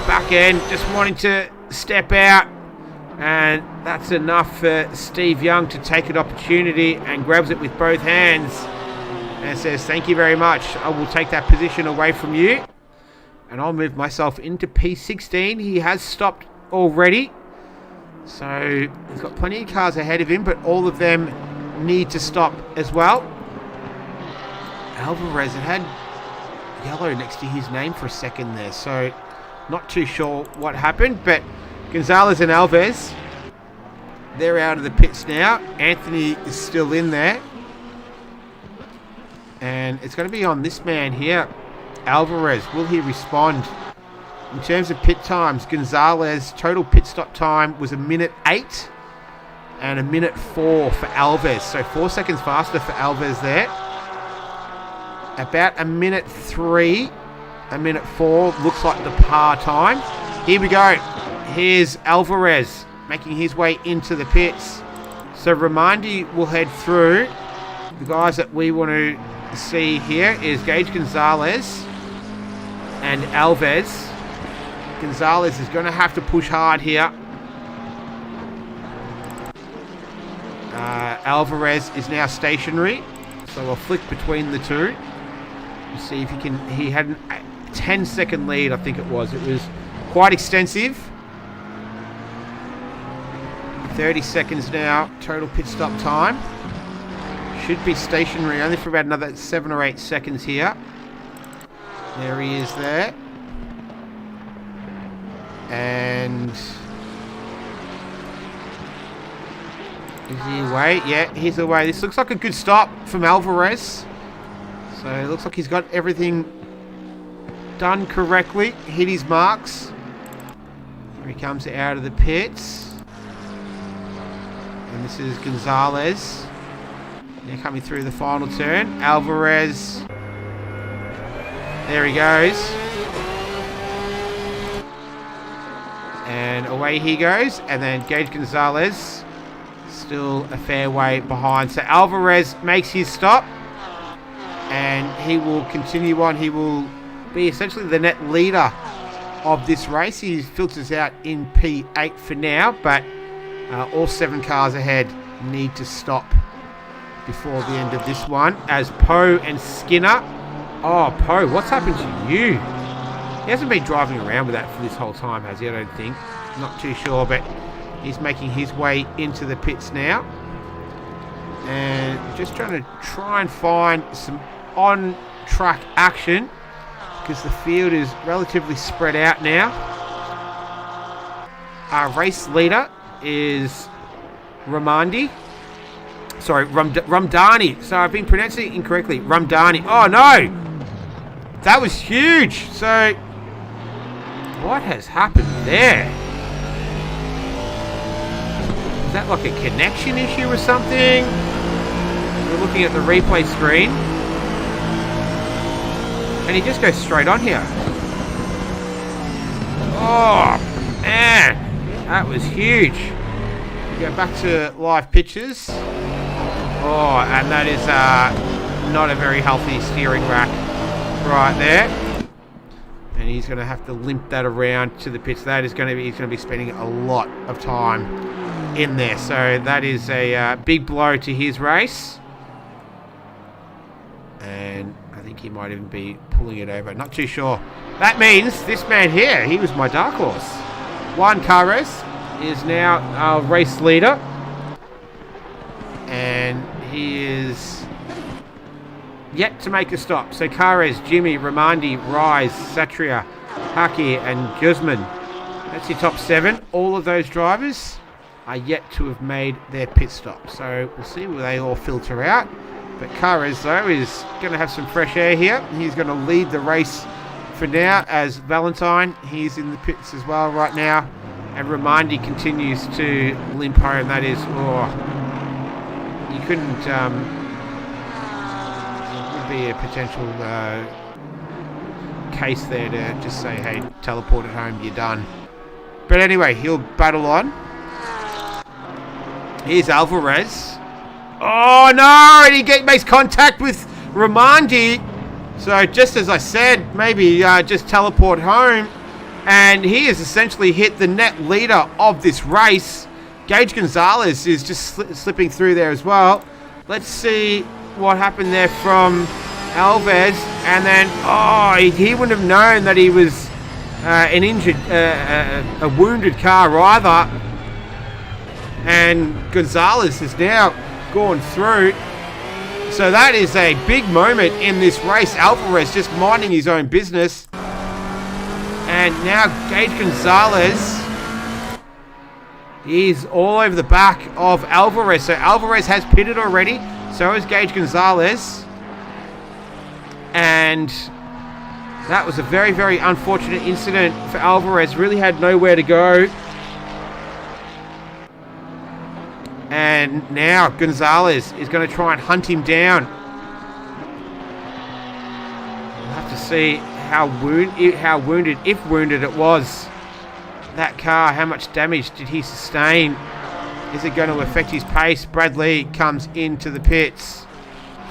Back end, just wanting to step out, and that's enough for Steve Young to take an opportunity and grabs it with both hands and says, thank you very much. I will take that position away from you, and I'll move myself into P16. He has stopped already, so he's got plenty of cars ahead of him, but all of them need to stop as well. Alvarez, it had yellow next to his name for a second there, so not too sure what happened, but Gonzalez and Alves, they're out of the pits now. Anthony is still in there, and it's going to be on this man here, Alvarez. Will he respond? In terms of pit times, Gonzalez total pit stop time was 1:08 and 1:04 for Alves, so 4 seconds faster for Alves there. About 1:03, 1:04 looks like the par time. Here we go. Here's Alvarez making his way into the pits. So Raimondi will head through. The guys that we want to see here is Gage Gonzalez and Alves. Gonzalez is going to have to push hard here. Alvarez is now stationary, so I'll flick between the two. See if he can. He had a 10-second lead, I think it was. It was quite extensive. 30 seconds now, total pit stop time. Should be stationary only for about another 7 or 8 seconds here. There he is there. And is he away? Yeah, he's away. This looks like a good stop from Alvarez. So it looks like he's got everything done correctly. Hit his marks. Here he comes out of the pits. And this is Gonzalez. Now coming through the final turn. Alvarez. There he goes. And away he goes. And then Gage Gonzalez. Still a fair way behind. So Alvarez makes his stop. And he will continue on. He will be essentially the net leader of this race. He filters out in P8 for now, but all 7 cars ahead need to stop before the end of this one. As Poe and Skinner. Oh, Poe, what's happened to you? He hasn't been driving around with that for this whole time, has he? I don't think. Not too sure, but he's making his way into the pits now. And just trying to find some on-track action because the field is relatively spread out now. Our race leader is Ramdani. So I've been pronouncing it incorrectly. Ramdani. Oh no! That was huge! So, what has happened there? Is that like a connection issue or something? We're looking at the replay screen. And he just goes straight on here. Oh, man. That was huge. We go back to live pictures. Oh, and that is not a very healthy steering rack right there. And he's going to have to limp that around to the pits. That is he's going to be spending a lot of time in there. So that is a big blow to his race. And I think he might even be pulling it over. Not too sure. That means this man here, he was my dark horse. Juan Carres is now our race leader. And he is yet to make a stop. So Carres, Jimmy, Raimondi, Rise, Satria, Haki, and Guzman. That's your top 7. All of those drivers are yet to have made their pit stop. So we'll see where they all filter out. But Carres, though, is going to have some fresh air here. He's going to lead the race for now as Valentine. He's in the pits as well right now. And Raimondi continues to limp home. That is, you couldn't, would be a potential case there to just say, hey, teleport it home, you're done. But anyway, he'll battle on. Here's Alvarez. Oh no! And he makes contact with Raimondi. So just as I said, maybe just teleport home. And he has essentially hit the net leader of this race. Gage Gonzalez is just slipping through there as well. Let's see what happened there from Alves. And then, he wouldn't have known that he was a wounded car either. And Gonzalez has now gone through. So that is a big moment in this race. Alvarez just minding his own business. And now Gage Gonzalez is all over the back of Alvarez. So Alvarez has pitted already. So has Gage Gonzalez. And that was a very, very unfortunate incident for Alvarez. Really had nowhere to go. And now Gonzalez is going to try and hunt him down. We'll have to see how wounded, if wounded it was, that car. How much damage did he sustain? Is it going to affect his pace? Bradley comes into the pits.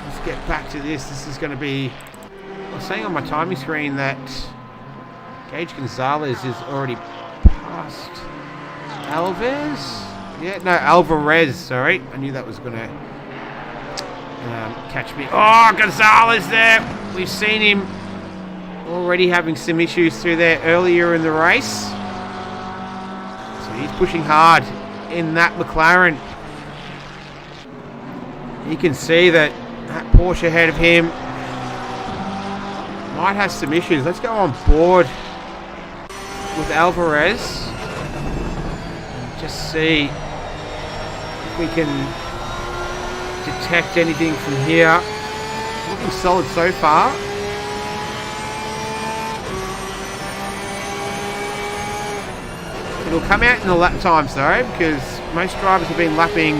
Let's get back to this. This is going to be... I was saying on my timing screen that Gage Gonzalez is already past Alves. Yeah, no, Alvarez, sorry. I knew that was going to catch me. Oh, Gonzalez there. We've seen him already having some issues through there earlier in the race. So he's pushing hard in that McLaren. You can see that Porsche ahead of him might have some issues. Let's go on board with Alvarez and just see if we can detect anything from here. Looking solid so far. It'll come out in the lap times though, because most drivers have been lapping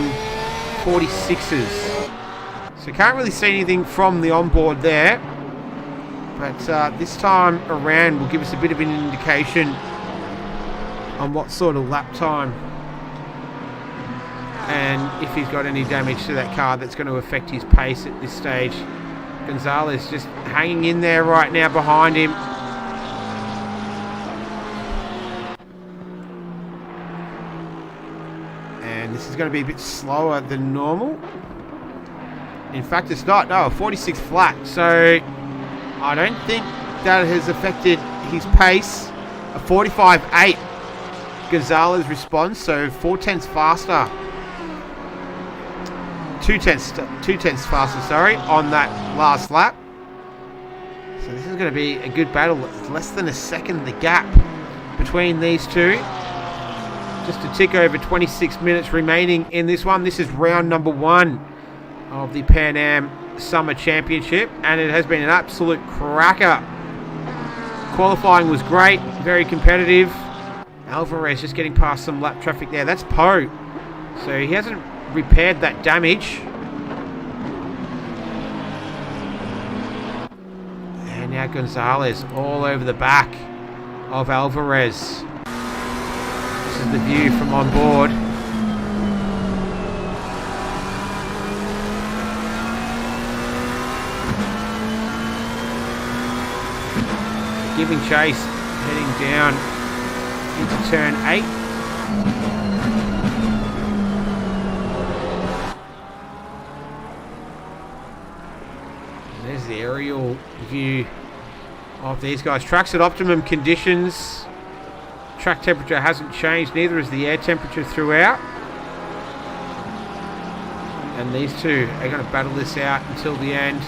46s. So can't really see anything from the onboard there. But this time around will give us a bit of an indication on what sort of lap time and if he's got any damage to that car that's going to affect his pace at this stage. Gonzalez just hanging in there right now behind him. And this is going to be a bit slower than normal. In fact, it's not. No, 46 flat. So I don't think that has affected his pace. A 45.8 Gonzalez responds, so 4/10 faster. 2/10 faster, sorry, on that last lap. So this is going to be a good battle. It's less than a second the gap between these two. Just a tick over 26 minutes remaining in this one. This is round number 1 of the Pan Am Summer Championship, and it has been an absolute cracker. Qualifying was great, very competitive. Alvarez just getting past some lap traffic there. That's Poe, so he hasn't repaired that damage. And now Gonzalez all over the back of Alvarez. This is the view from on board. Giving chase, heading down into turn 8. And there's the aerial view of these guys. Track's at optimum conditions. Track temperature hasn't changed, neither is the air temperature throughout. And these two are going to battle this out until the end.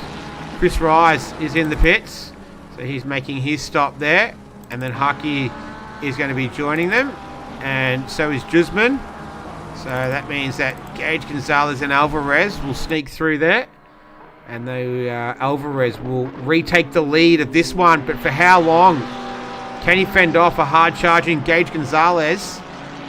Chris Rise is in the pits. So he's making his stop there. And then Haki is going to be joining them. And so is Jusman. So that means that Gage Gonzalez and Alvarez will sneak through there. And Alvarez will retake the lead of this one. But for how long? Can he fend off a hard-charging Gage Gonzalez?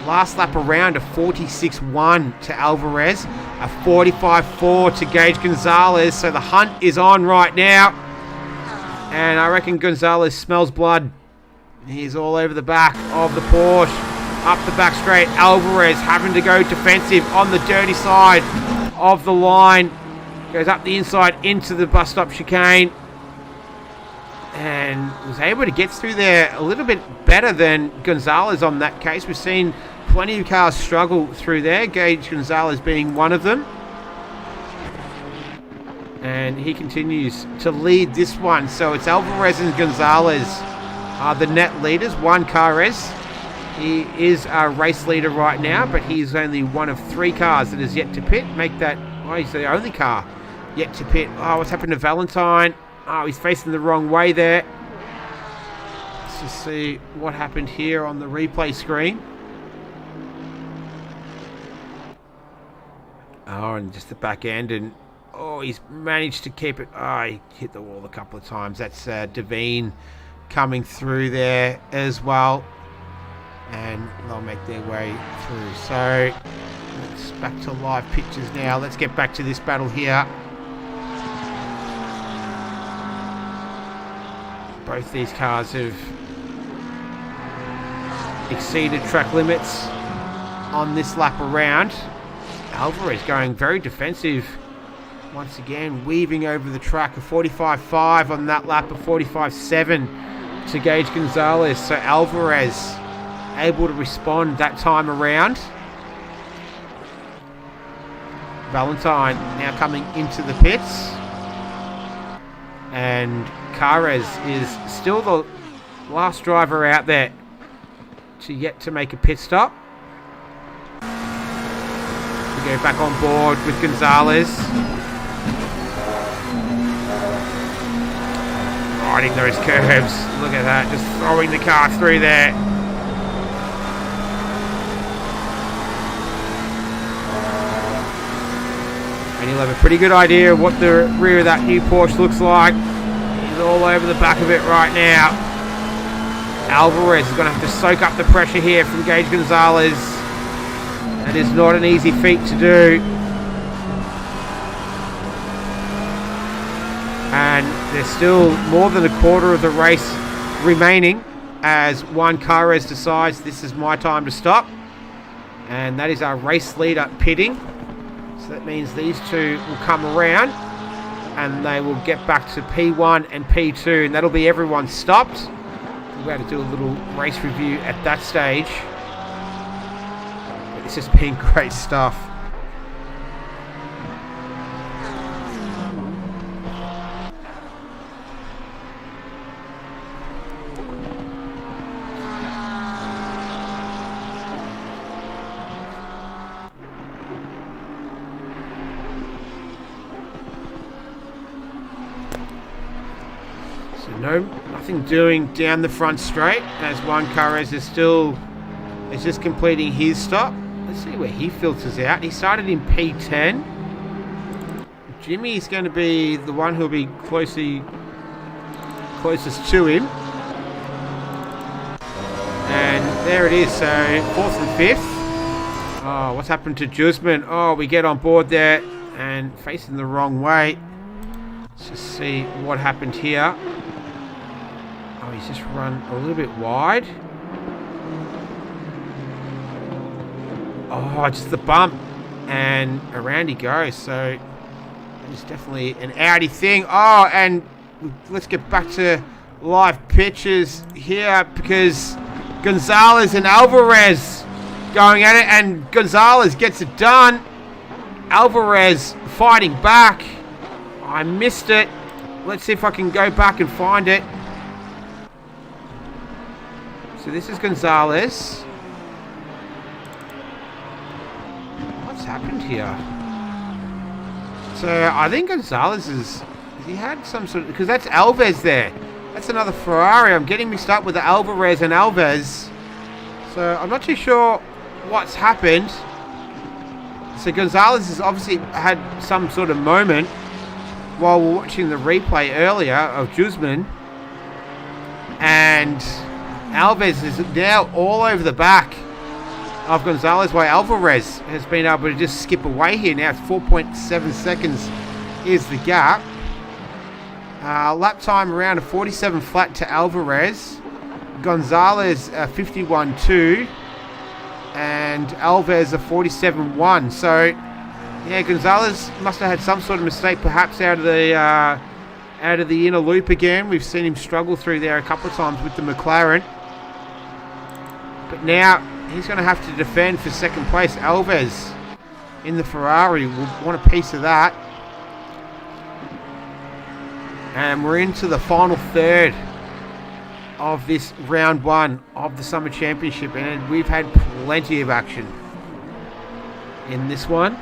Last lap around, a 46.1 to Alvarez. A 45.4 to Gage Gonzalez. So the hunt is on right now. And I reckon Gonzalez smells blood. He's all over the back of the Porsche. Up the back straight. Alvarez having to go defensive on the dirty side of the line. Goes up the inside into the bus stop chicane. and was able to get through there a little bit better than Gonzalez on that case. We've seen plenty of cars struggle through there, Gage Gonzalez being one of them. And he continues to lead this one. So it's Alvarez and Gonzalez are the net leaders. Juan Carres, he is our race leader right now, but he's only one of 3 cars that is yet to pit. Make that, he's the only car yet to pit. What's happened to Valentine? He's facing the wrong way there. Let's just see what happened here on the replay screen. And just the back end, and he's managed to keep it. He hit the wall a couple of times. That's Devine coming through there as well, and they'll make their way through. So let's back to live pictures now. Let's get back to this battle here. Both these cars have exceeded track limits on this lap around. Alvarez going very defensive once again, weaving over the track. A 45.5 on that lap, a 45.7 to Gage Gonzalez. So Alvarez able to respond that time around. Valentine now coming into the pits. And Carres is still the last driver out there to yet to make a pit stop. We go back on board with Gonzalez. Riding those curves. Look at that, just throwing the car through there. And you'll have a pretty good idea of what the rear of that new Porsche looks like. He's all over the back of it right now. Alvarez is going to have to soak up the pressure here from Gage Gonzalez. That is not an easy feat to do. And there's still more than a quarter of the race remaining as Juan Carres decides this is my time to stop. And that is our race leader pitting. So that means these two will come around and they will get back to P1 and P2, and that'll be everyone stopped. We'll be able to do a little race review at that stage. But this has been great stuff. Nothing doing down the front straight as Juan Carres is just completing his stop. Let's see where he filters out. He started in P10. Jimmy's going to be the one who'll be closest to him. And there it is. So 4th and 5th. What's happened to Jusman? We get on board there and facing the wrong way. Let's just see what happened here. He's just run a little bit wide. Just the bump. And around he goes. So it's definitely an Audi thing. And let's get back to live pictures here, because Gonzalez and Alvarez going at it, and Gonzalez gets it done. Alvarez fighting back. I missed it. Let's see if I can go back and find it. So this is Gonzalez. What's happened here? So I think Gonzalez has he had some sort of, because that's Alves there. That's another Ferrari. I'm getting mixed up with the Alvarez and Alves. So I'm not too sure what's happened. So Gonzalez has obviously had some sort of moment while we're watching the replay earlier of Jusman. And Alves is now all over the back of Gonzalez, while Alvarez has been able to just skip away here. Now it's 4.7 seconds is the gap. Lap time around a 47 flat to Alvarez. Gonzalez 51.2 and Alves a 47.1. So yeah, Gonzalez must have had some sort of mistake perhaps out of out of the inner loop again. We've seen him struggle through there a couple of times with the McLaren. But now he's going to have to defend for second place. Alves in the Ferrari will want a piece of that. And we're into the final third of this round one of the Summer Championship. And we've had plenty of action in this one.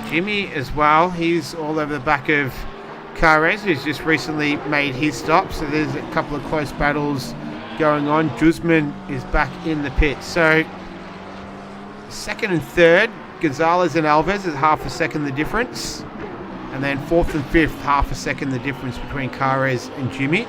Jimmy as well, he's all over the back of Carres, who's just recently made his stop. So there's a couple of close battles going on. Guzman is back in the pit. So second and third, Gonzalez and Alves is half a second the difference. And then fourth and fifth, half a second the difference between Carres and Jimmy.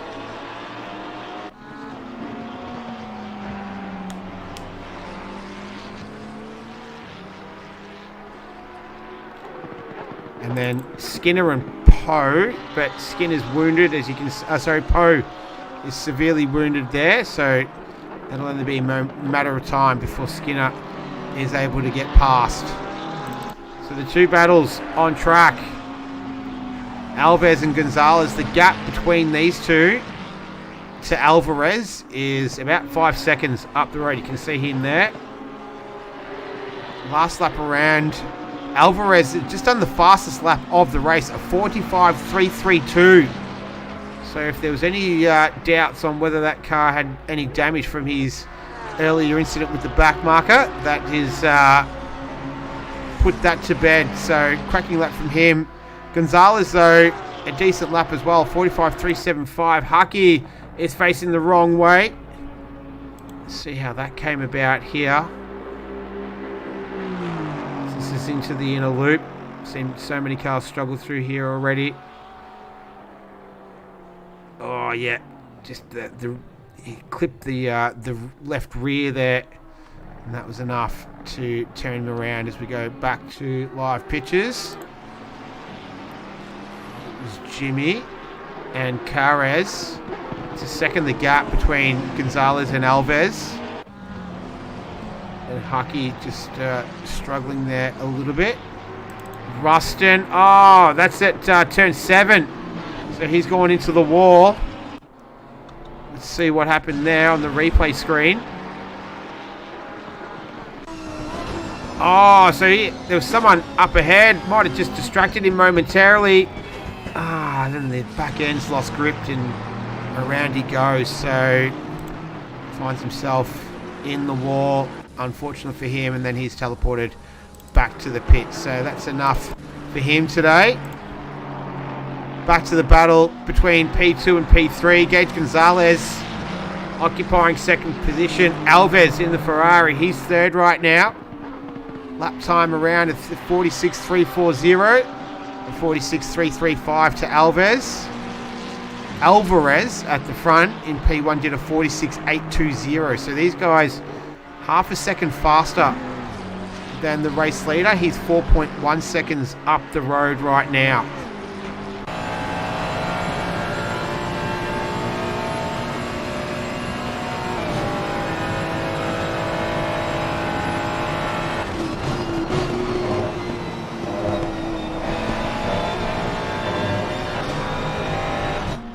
And then Skinner and Poe, but Skinner's wounded, as you can. Poe is severely wounded there, so that'll only be a matter of time before Skinner is able to get past. So the two battles on track. Alves and Gonzalez. The gap between these two to Alvarez is about 5 seconds up the road. You can see him there. Last lap around. Alvarez just done the fastest lap of the race, a 45.332. So if there was any doubts on whether that car had any damage from his earlier incident with the back marker, that is put that to bed. So cracking lap from him. Gonzalez, though, a decent lap as well, 45.375. Haki is facing the wrong way. Let's see how that came about here. This is into the inner loop. Seen so many cars struggle through here already. Oh yeah, just he clipped the left rear there, and that was enough to turn him around as we go back to live pictures. It was Jimmy and Carres to second the gap between Gonzalez and Alves. And Haki just struggling there a little bit. Rustin, oh, that's at turn 7. So he's going into the wall. Let's see what happened there on the replay screen. Oh, so there was someone up ahead. Might have just distracted him momentarily. Then the back end's lost grip and around he goes. So finds himself in the wall. Unfortunate for him, and then he's teleported back to the pit. So that's enough for him today. Back to the battle between P2 and P3. Gage Gonzalez occupying second position. Alves in the Ferrari. He's third right now. Lap time around at 46.340 and 46.335 to Alves. Alvarez at the front in P1 did a 46.820. So these guys half a second faster than the race leader. He's 4.1 seconds up the road right now.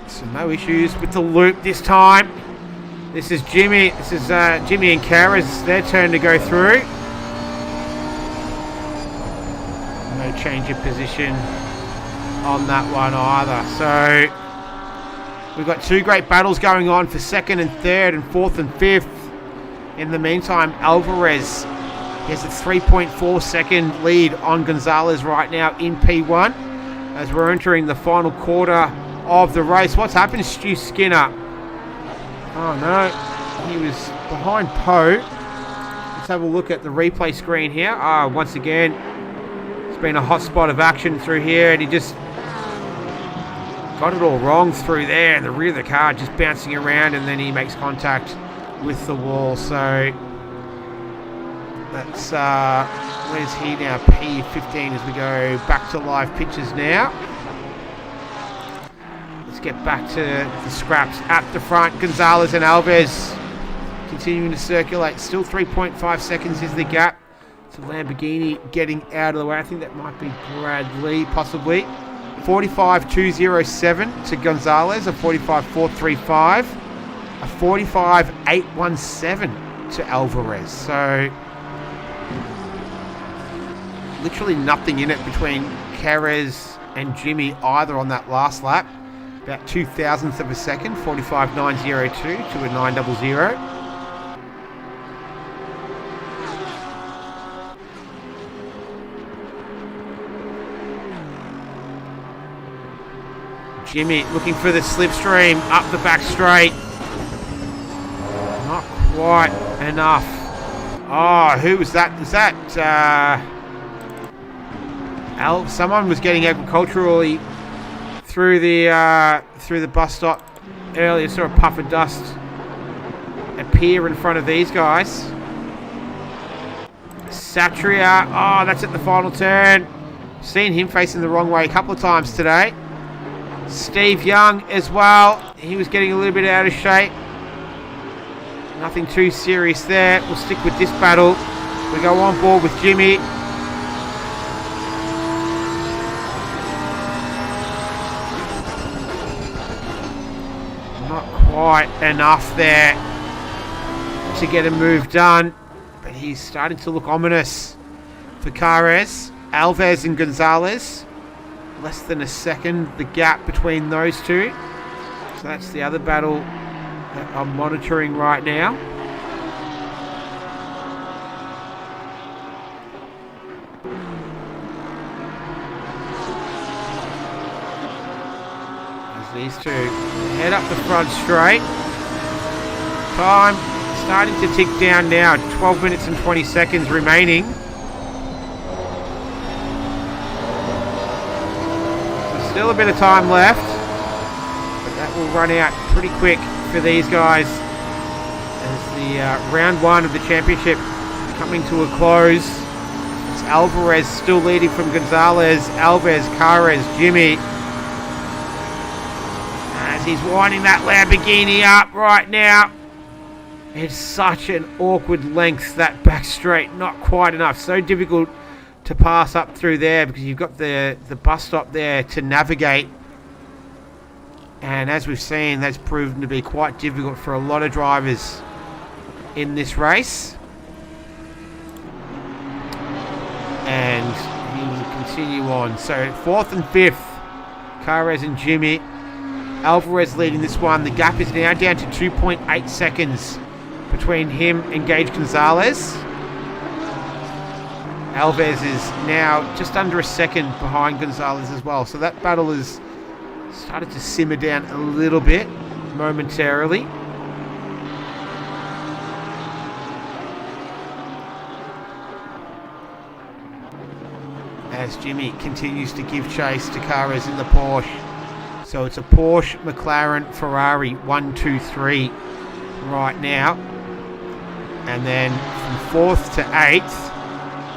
So no issues with the loop this time. This is Jimmy. This is Jimmy and Carres. It's their turn to go through. No change of position on that one either. So we've got two great battles going on for second and third and fourth and fifth. In the meantime, Alvarez has a 3.4 second lead on Gonzalez right now in P1 as we're entering the final quarter of the race. What's happened to Stu Skinner? Oh no, he was behind Poe. Let's have a look at the replay screen here. Once again, it's been a hot spot of action through here, and he just got it all wrong through there, and the rear of the car just bouncing around, and then he makes contact with the wall. So that's where's he now? P15 as we go back to live pictures now. Let's get back to the scraps at the front. Gonzalez and Alves continuing to circulate. Still 3.5 seconds is the gap to Lamborghini getting out of the way. I think that might be Bradley, possibly. 45.207 to Gonzalez, a 45.435, a 45.817 to Alvarez. So literally nothing in it between Carez and Jimmy either on that last lap. About 0.02 of a second, 45.902 to a 900. Jimmy looking for the slipstream up the back straight. Not quite enough. Oh, who was that? Was that someone was getting agriculturally through the bus stop earlier. Saw a puff of dust appear in front of these guys. Satria. Oh, that's at the final turn. Seen him facing the wrong way a couple of times today. Steve Young as well. He was getting a little bit out of shape. Nothing too serious there. We'll stick with this battle. We go on board with Jimmy. Not quite enough there to get a move done. But he's starting to look ominous for Carez, Alves and Gonzalez. Less than a second, the gap between those two. So that's the other battle that I'm monitoring right now. As these two head up the front straight. Time starting to tick down now. 12 minutes and 20 seconds remaining. Still a bit of time left, but that will run out pretty quick for these guys as the round one of the championship coming to a close. It's Alvarez still leading from Gonzalez, Alves, Carez, Jimmy. As he's winding that Lamborghini up right now. It's such an awkward length, that back straight, not quite enough. So difficult to pass up through there because you've got the bus stop there to navigate, and as we've seen, that's proven to be quite difficult for a lot of drivers in this race. And he will continue on. So 4th and 5th, Carez and Jimmy. Alvarez leading this one. The gap is now down to 2.8 seconds between him and Gage Gonzalez. Alves is now just under a second behind Gonzalez as well. So that battle has started to simmer down a little bit momentarily. As Jimmy continues to give chase to Carez in the Porsche. So it's a Porsche, McLaren, Ferrari 1, 2, 3 right now. And then from 4th to 8th,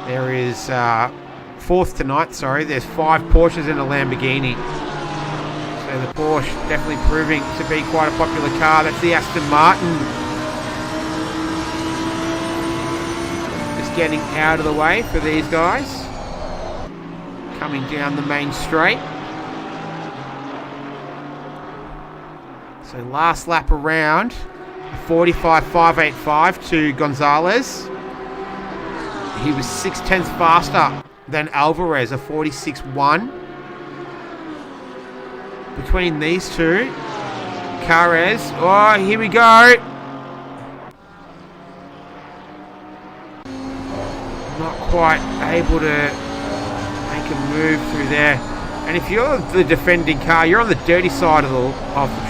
there is 4th to 9th, sorry. There's 5 Porsches and a Lamborghini. So the Porsche definitely proving to be quite a popular car. That's the Aston Martin. Just getting out of the way for these guys. Coming down the main straight. So last lap around, 45.585 to Gonzalez. He was 0.6 faster than Alvarez, a 46.1. Between these two, Carez. Oh, here we go. Not quite able to make a move through there. And if you're the defending car, you're on the dirty side of the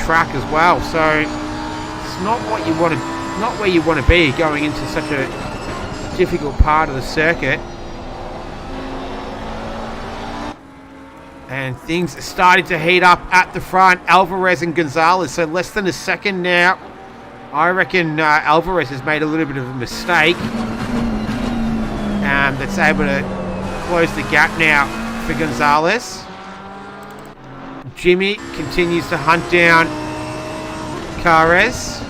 track as well. So it's not what you want to, not where you want to be going into such a difficult part of the circuit. And things are starting to heat up at the front. Alvarez and Gonzalez, so less than a second now. I reckon Alvarez has made a little bit of a mistake. That's able to close the gap now for Gonzalez. Jimmy continues to hunt down Carres.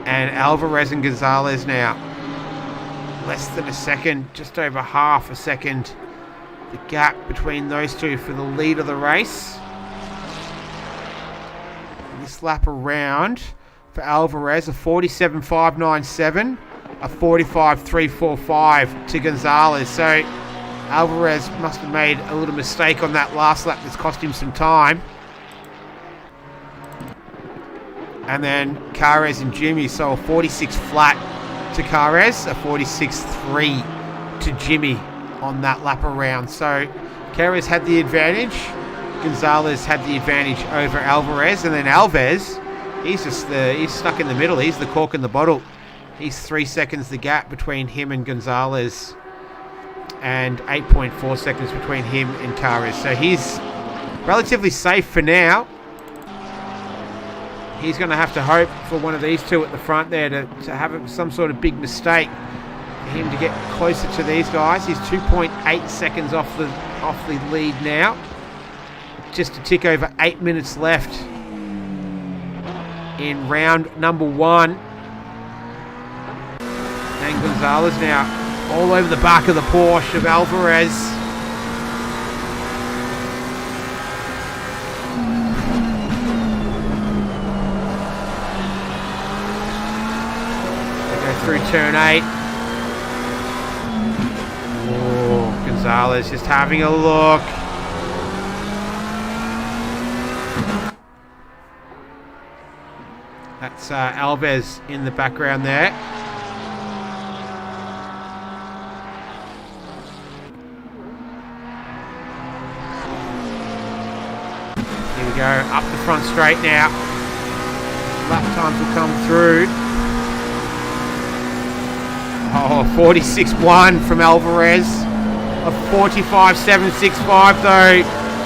And Alvarez and Gonzalez now. Less than a second, just over half a second. The gap between those two for the lead of the race. And this lap around for Alvarez, a 47.597, a 45.345 to Gonzalez. So Alvarez must have made a little mistake on that last lap that's cost him some time. And then Carres and Jimmy, so a 46 flat to Carres, a 46.3 to Jimmy on that lap around. So Carres had the advantage, Gonzalez had the advantage over Alvarez, and then Alves, he's stuck in the middle. He's the cork in the bottle. He's 3 seconds the gap between him and Gonzalez, and 8.4 seconds between him and Carres. So he's relatively safe for now. He's going to have to hope for one of these two at the front there to have some sort of big mistake for him to get closer to these guys. He's 2.8 seconds off the lead now. Just a tick over 8 minutes left in round number 1. And Gonzalez now all over the back of the Porsche of Alvarez. Through turn 8. Oh, Gonzalez just having a look. That's Alves in the background there. Here we go, up the front straight now. Lap times will come through. Oh, 46.1 from Alvarez. A 45.765 though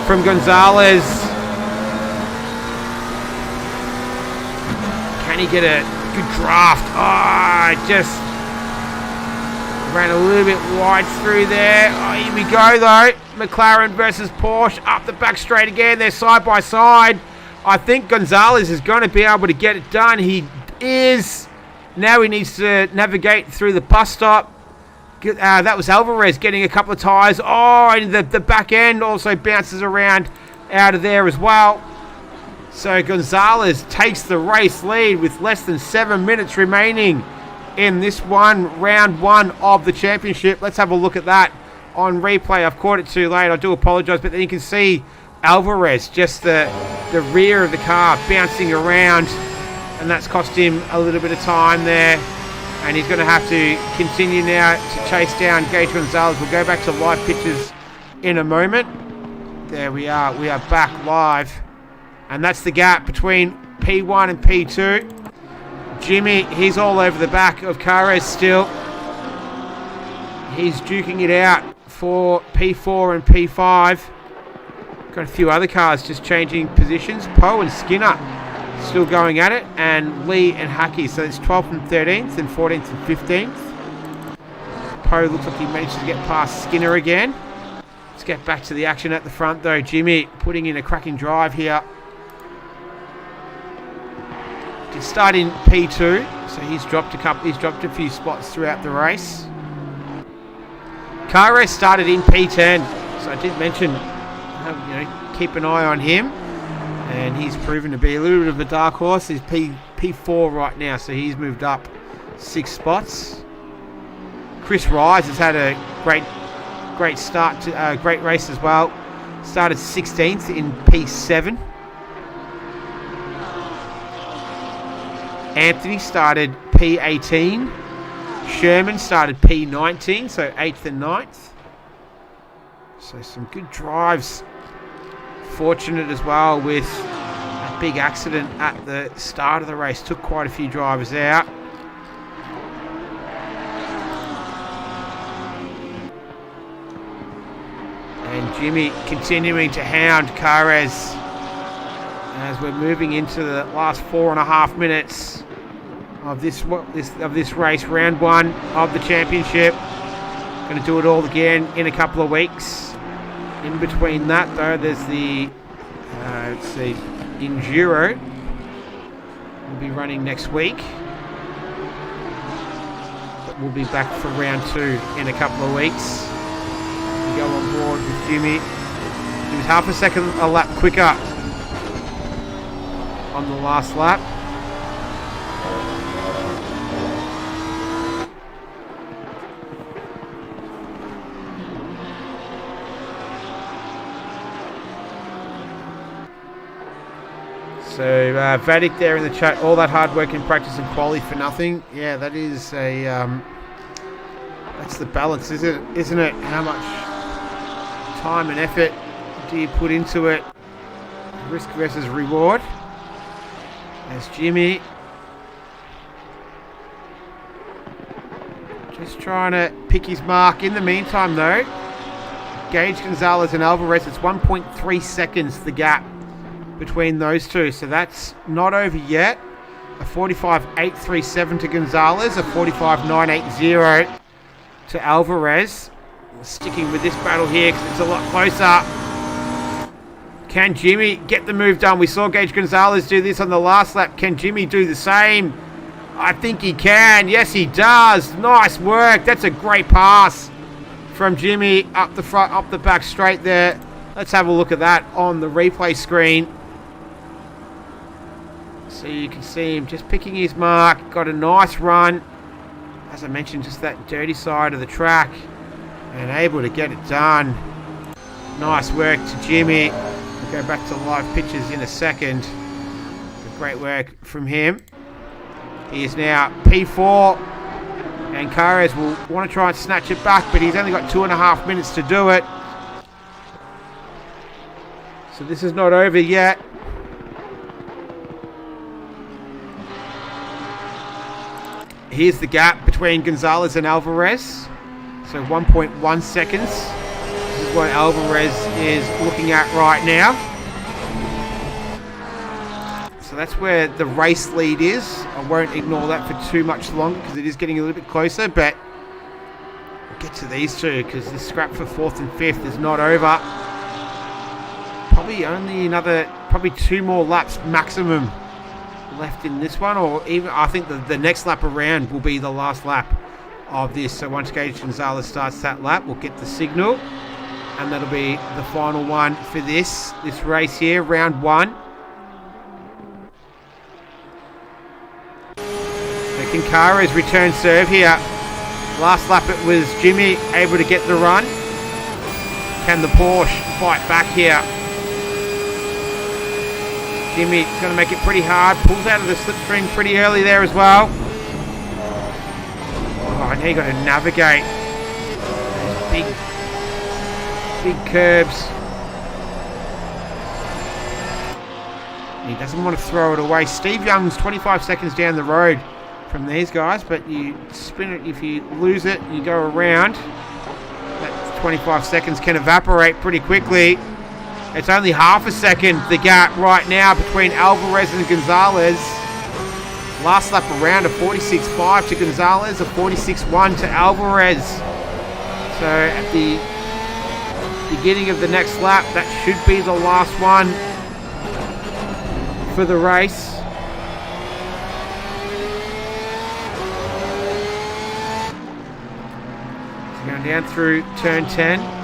from Gonzalez. Can he get a good draft? Oh, just ran a little bit wide through there. Oh, here we go though. McLaren versus Porsche up the back straight again. They're side by side. I think Gonzalez is going to be able to get it done. He is. Now he needs to navigate through the bus stop. That was Alvarez getting a couple of tyres. Oh, and the back end also bounces around out of there as well. So Gonzalez takes the race lead with less than 7 minutes remaining in this round one of the championship. Let's have a look at that on replay. I've caught it too late. I do apologise, but then you can see Alvarez, just the rear of the car bouncing around. And that's cost him a little bit of time there. And he's going to have to continue now to chase down Gage Gonzalez. We'll go back to live pictures in a moment. There we are. We are back live. And that's the gap between P1 and P2. Jimmy, he's all over the back of Carres still. He's duking it out for P4 and P5. Got a few other cars just changing positions. Poe and Skinner still going at it, and Lee and Hackey. So it's 12th and 13th and 14th and 15th. Poe looks like he managed to get past Skinner again. Let's get back to the action at the front though. Jimmy putting in a cracking drive here. Did start in P2, so he's dropped a few spots throughout the race. Carres started in P10, so I did mention, keep an eye on him. And he's proven to be a little bit of a dark horse. He's P4 right now, so he's moved up 6 spots. Chris Rise has had a great start to great race as well. Started 16th in P7. Anthony started P18. Sherman started P19, so 8th and 9th. So some good drives. Fortunate as well with a big accident at the start of the race. Took quite a few drivers out. And Jimmy continuing to hound Carres as we're moving into the last 4.5 minutes of this race, round 1 of the championship. Going to do it all again in a couple of weeks. In between that, though, there's the let's see, Enduro. We'll be running next week. But we'll be back for round 2 in a couple of weeks. We go on board with Jimmy. He was half a second a lap quicker on the last lap. So Vadik there in the chat, all that hard work in practice and quali for nothing. Yeah, that is a that's the balance, isn't it? How much time and effort do you put into it? Risk versus reward. There's Jimmy. Just trying to pick his mark. In the meantime, though, Gage, Gonzalez and Alvarez, it's 1.3 seconds the gap between those two. So that's not over yet. A 45.837 to Gonzalez, a 45.980 to Alvarez. We're sticking with this battle here because it's a lot closer. Can Jimmy get the move done? We saw Gage Gonzalez do this on the last lap. Can Jimmy do the same? I think he can. Yes, he does. Nice work. That's a great pass from Jimmy up the front, up the back straight there. Let's have a look at that on the replay screen. So you can see him just picking his mark. Got a nice run. As I mentioned, just that dirty side of the track. And able to get it done. Nice work to Jimmy. We'll go back to live pictures in a second. Great work from him. He is now P4. And Carres will want to try and snatch it back, but he's only got 2.5 minutes to do it. So this is not over yet. Here's the gap between Gonzalez and Alvarez. So 1.1 seconds. This is what Alvarez is looking at right now. So that's where the race lead is. I won't ignore that for too much longer because it is getting a little bit closer, but we'll get to these two because the scrap for 4th and 5th is not over. Probably only probably 2 more laps maximum left in this one, or even I think the next lap around will be the last lap of this. So once Gage Gonzalez starts that lap, we'll get the signal, and that'll be the final one for this race here, round 1. So Kincare's return serve here. Last lap it was Jimmy able to get the run. Can the Porsche fight back here? Jimmy going to make it pretty hard. Pulls out of the slipstream pretty early there as well. Oh, now you got to navigate those big curbs. He doesn't want to throw it away. Steve Young's 25 seconds down the road from these guys, but you spin it, if you lose it, you go around. That 25 seconds can evaporate pretty quickly. It's only half a second, the gap right now between Alvarez and Gonzalez. Last lap around, a 46.5 to Gonzalez, a 46.1 to Alvarez. So at the beginning of the next lap, that should be the last one for the race. So going down through turn 10.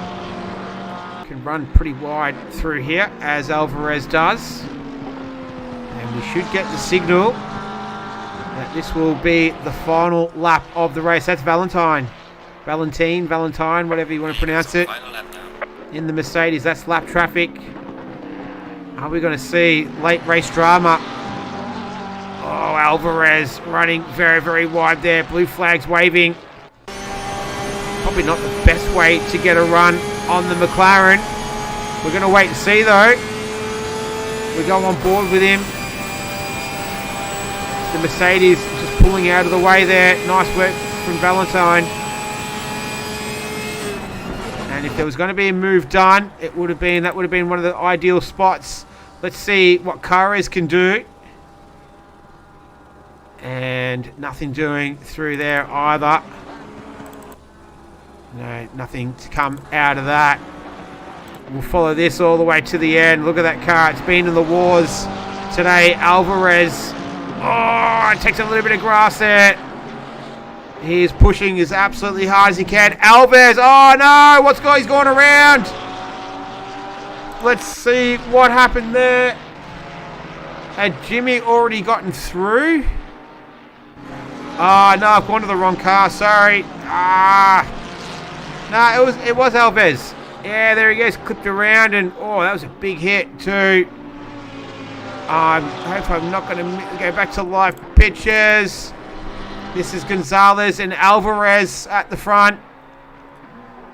Can run pretty wide through here, as Alvarez does. And we should get the signal that this will be the final lap of the race. That's Valentine, whatever you want to pronounce it. In the Mercedes, that's lap traffic. Are we going to see late race drama? Oh, Alvarez running very, very wide there. Blue flags waving. Probably not the best way to get a run on the McLaren. We're going to wait and see though. We go on board with him. The Mercedes just pulling out of the way there. Nice work from Valentine. And if there was going to be a move done, that would have been one of the ideal spots. Let's see what Carres can do. And nothing doing through there either. No, nothing to come out of that. We'll follow this all the way to the end. Look at that car. It's been in the wars today. Alvarez. Oh, it takes a little bit of grass there. He is pushing as absolutely hard as he can. Alvarez. Oh, no. He's going around. Let's see what happened there. Had Jimmy already gotten through? Oh, no. I've gone to the wrong car. Sorry. No, it was Alvarez. Yeah, there he goes, clipped around, and oh, that was a big hit too. I hope I'm not going to go back to live pictures. This is Gonzalez and Alvarez at the front,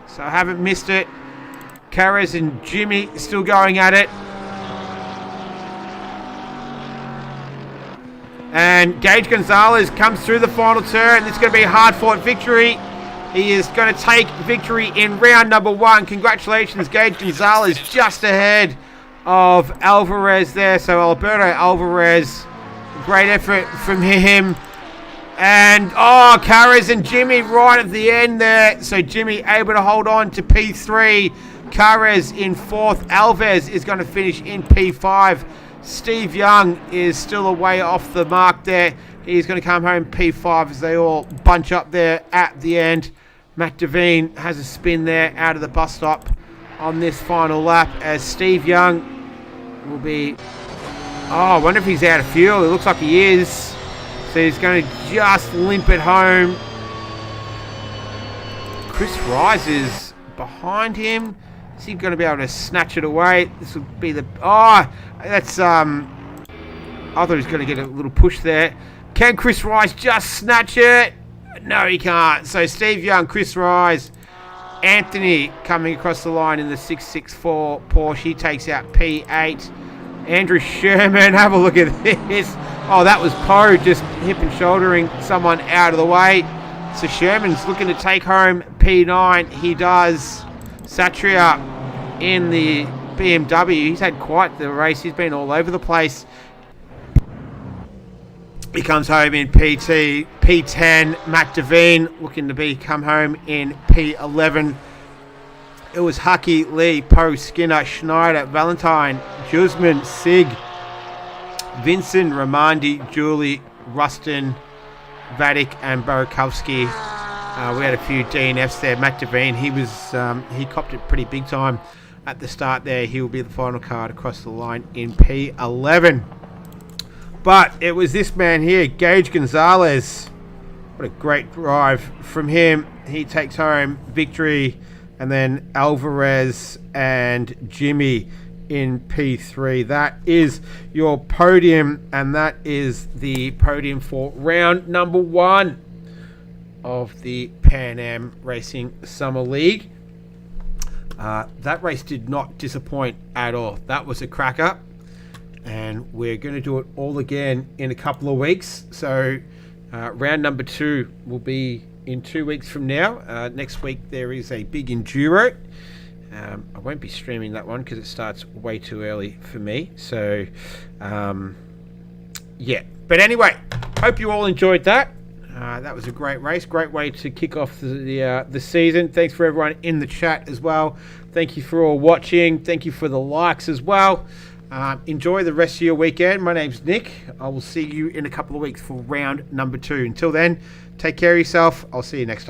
so I haven't missed it. Carrez and Jimmy still going at it. And Gage Gonzalez comes through the final turn. It's going to be a hard-fought victory. He is going to take victory in round number 1. Congratulations, Gage Gonzalez, just ahead of Alvarez there. So Alberto Alvarez, great effort from him. And, Carrez and Jimmy right at the end there. So Jimmy able to hold on to P3. Carrez in 4th. Alvarez is going to finish in P5. Steve Young is still a way off the mark there. He's going to come home P5 as they all bunch up there at the end. Matt Devine has a spin there out of the bus stop on this final lap as Steve Young will be... I wonder if he's out of fuel. It looks like he is. So he's going to just limp it home. Chris Rise is behind him. Is he going to be able to snatch it away? This will be the... that's... I thought he was going to get a little push there. Can Chris Rise just snatch it? No, he can't. So Steve Young, Chris Rise, Anthony coming across the line in the 664 Porsche. He takes out P8. Andrew Sherman, have a look at this. Oh, that was Poe just hip and shouldering someone out of the way. So Sherman's looking to take home P9. He does. Satria in the BMW. He's had quite the race. He's been all over the place. He comes home in P10. Matt Devine looking to come home in P11. It was Hucky, Lee, Poe, Skinner, Schneider, Valentine, Jusman, Sig, Vincent, Ramandi, Julie, Rustin, Vadik, and Barakovsky. We had a few DNFs there. Matt Devine, he copped it pretty big time at the start there. He will be the final card across the line in P11. But it was this man here, Gage Gonzalez. What a great drive from him. He takes home victory. And then Alvarez and Jimmy in P3. That is your podium. And that is the podium for round number 1 of the Pan Am Racing Summer League. That race did not disappoint at all. That was a cracker. And we're going to do it all again in a couple of weeks. So round number 2 will be in 2 weeks from now. Next week there is a big enduro. I won't be streaming that one because it starts way too early for me. So, yeah. But anyway, hope you all enjoyed that. That was a great race. Great way to kick off the season. Thanks for everyone in the chat as well. Thank you for all watching. Thank you for the likes as well. Enjoy the rest of your weekend. My name's Nick. I will see you in a couple of weeks for round number 2. Until then, take care of yourself. I'll see you next time.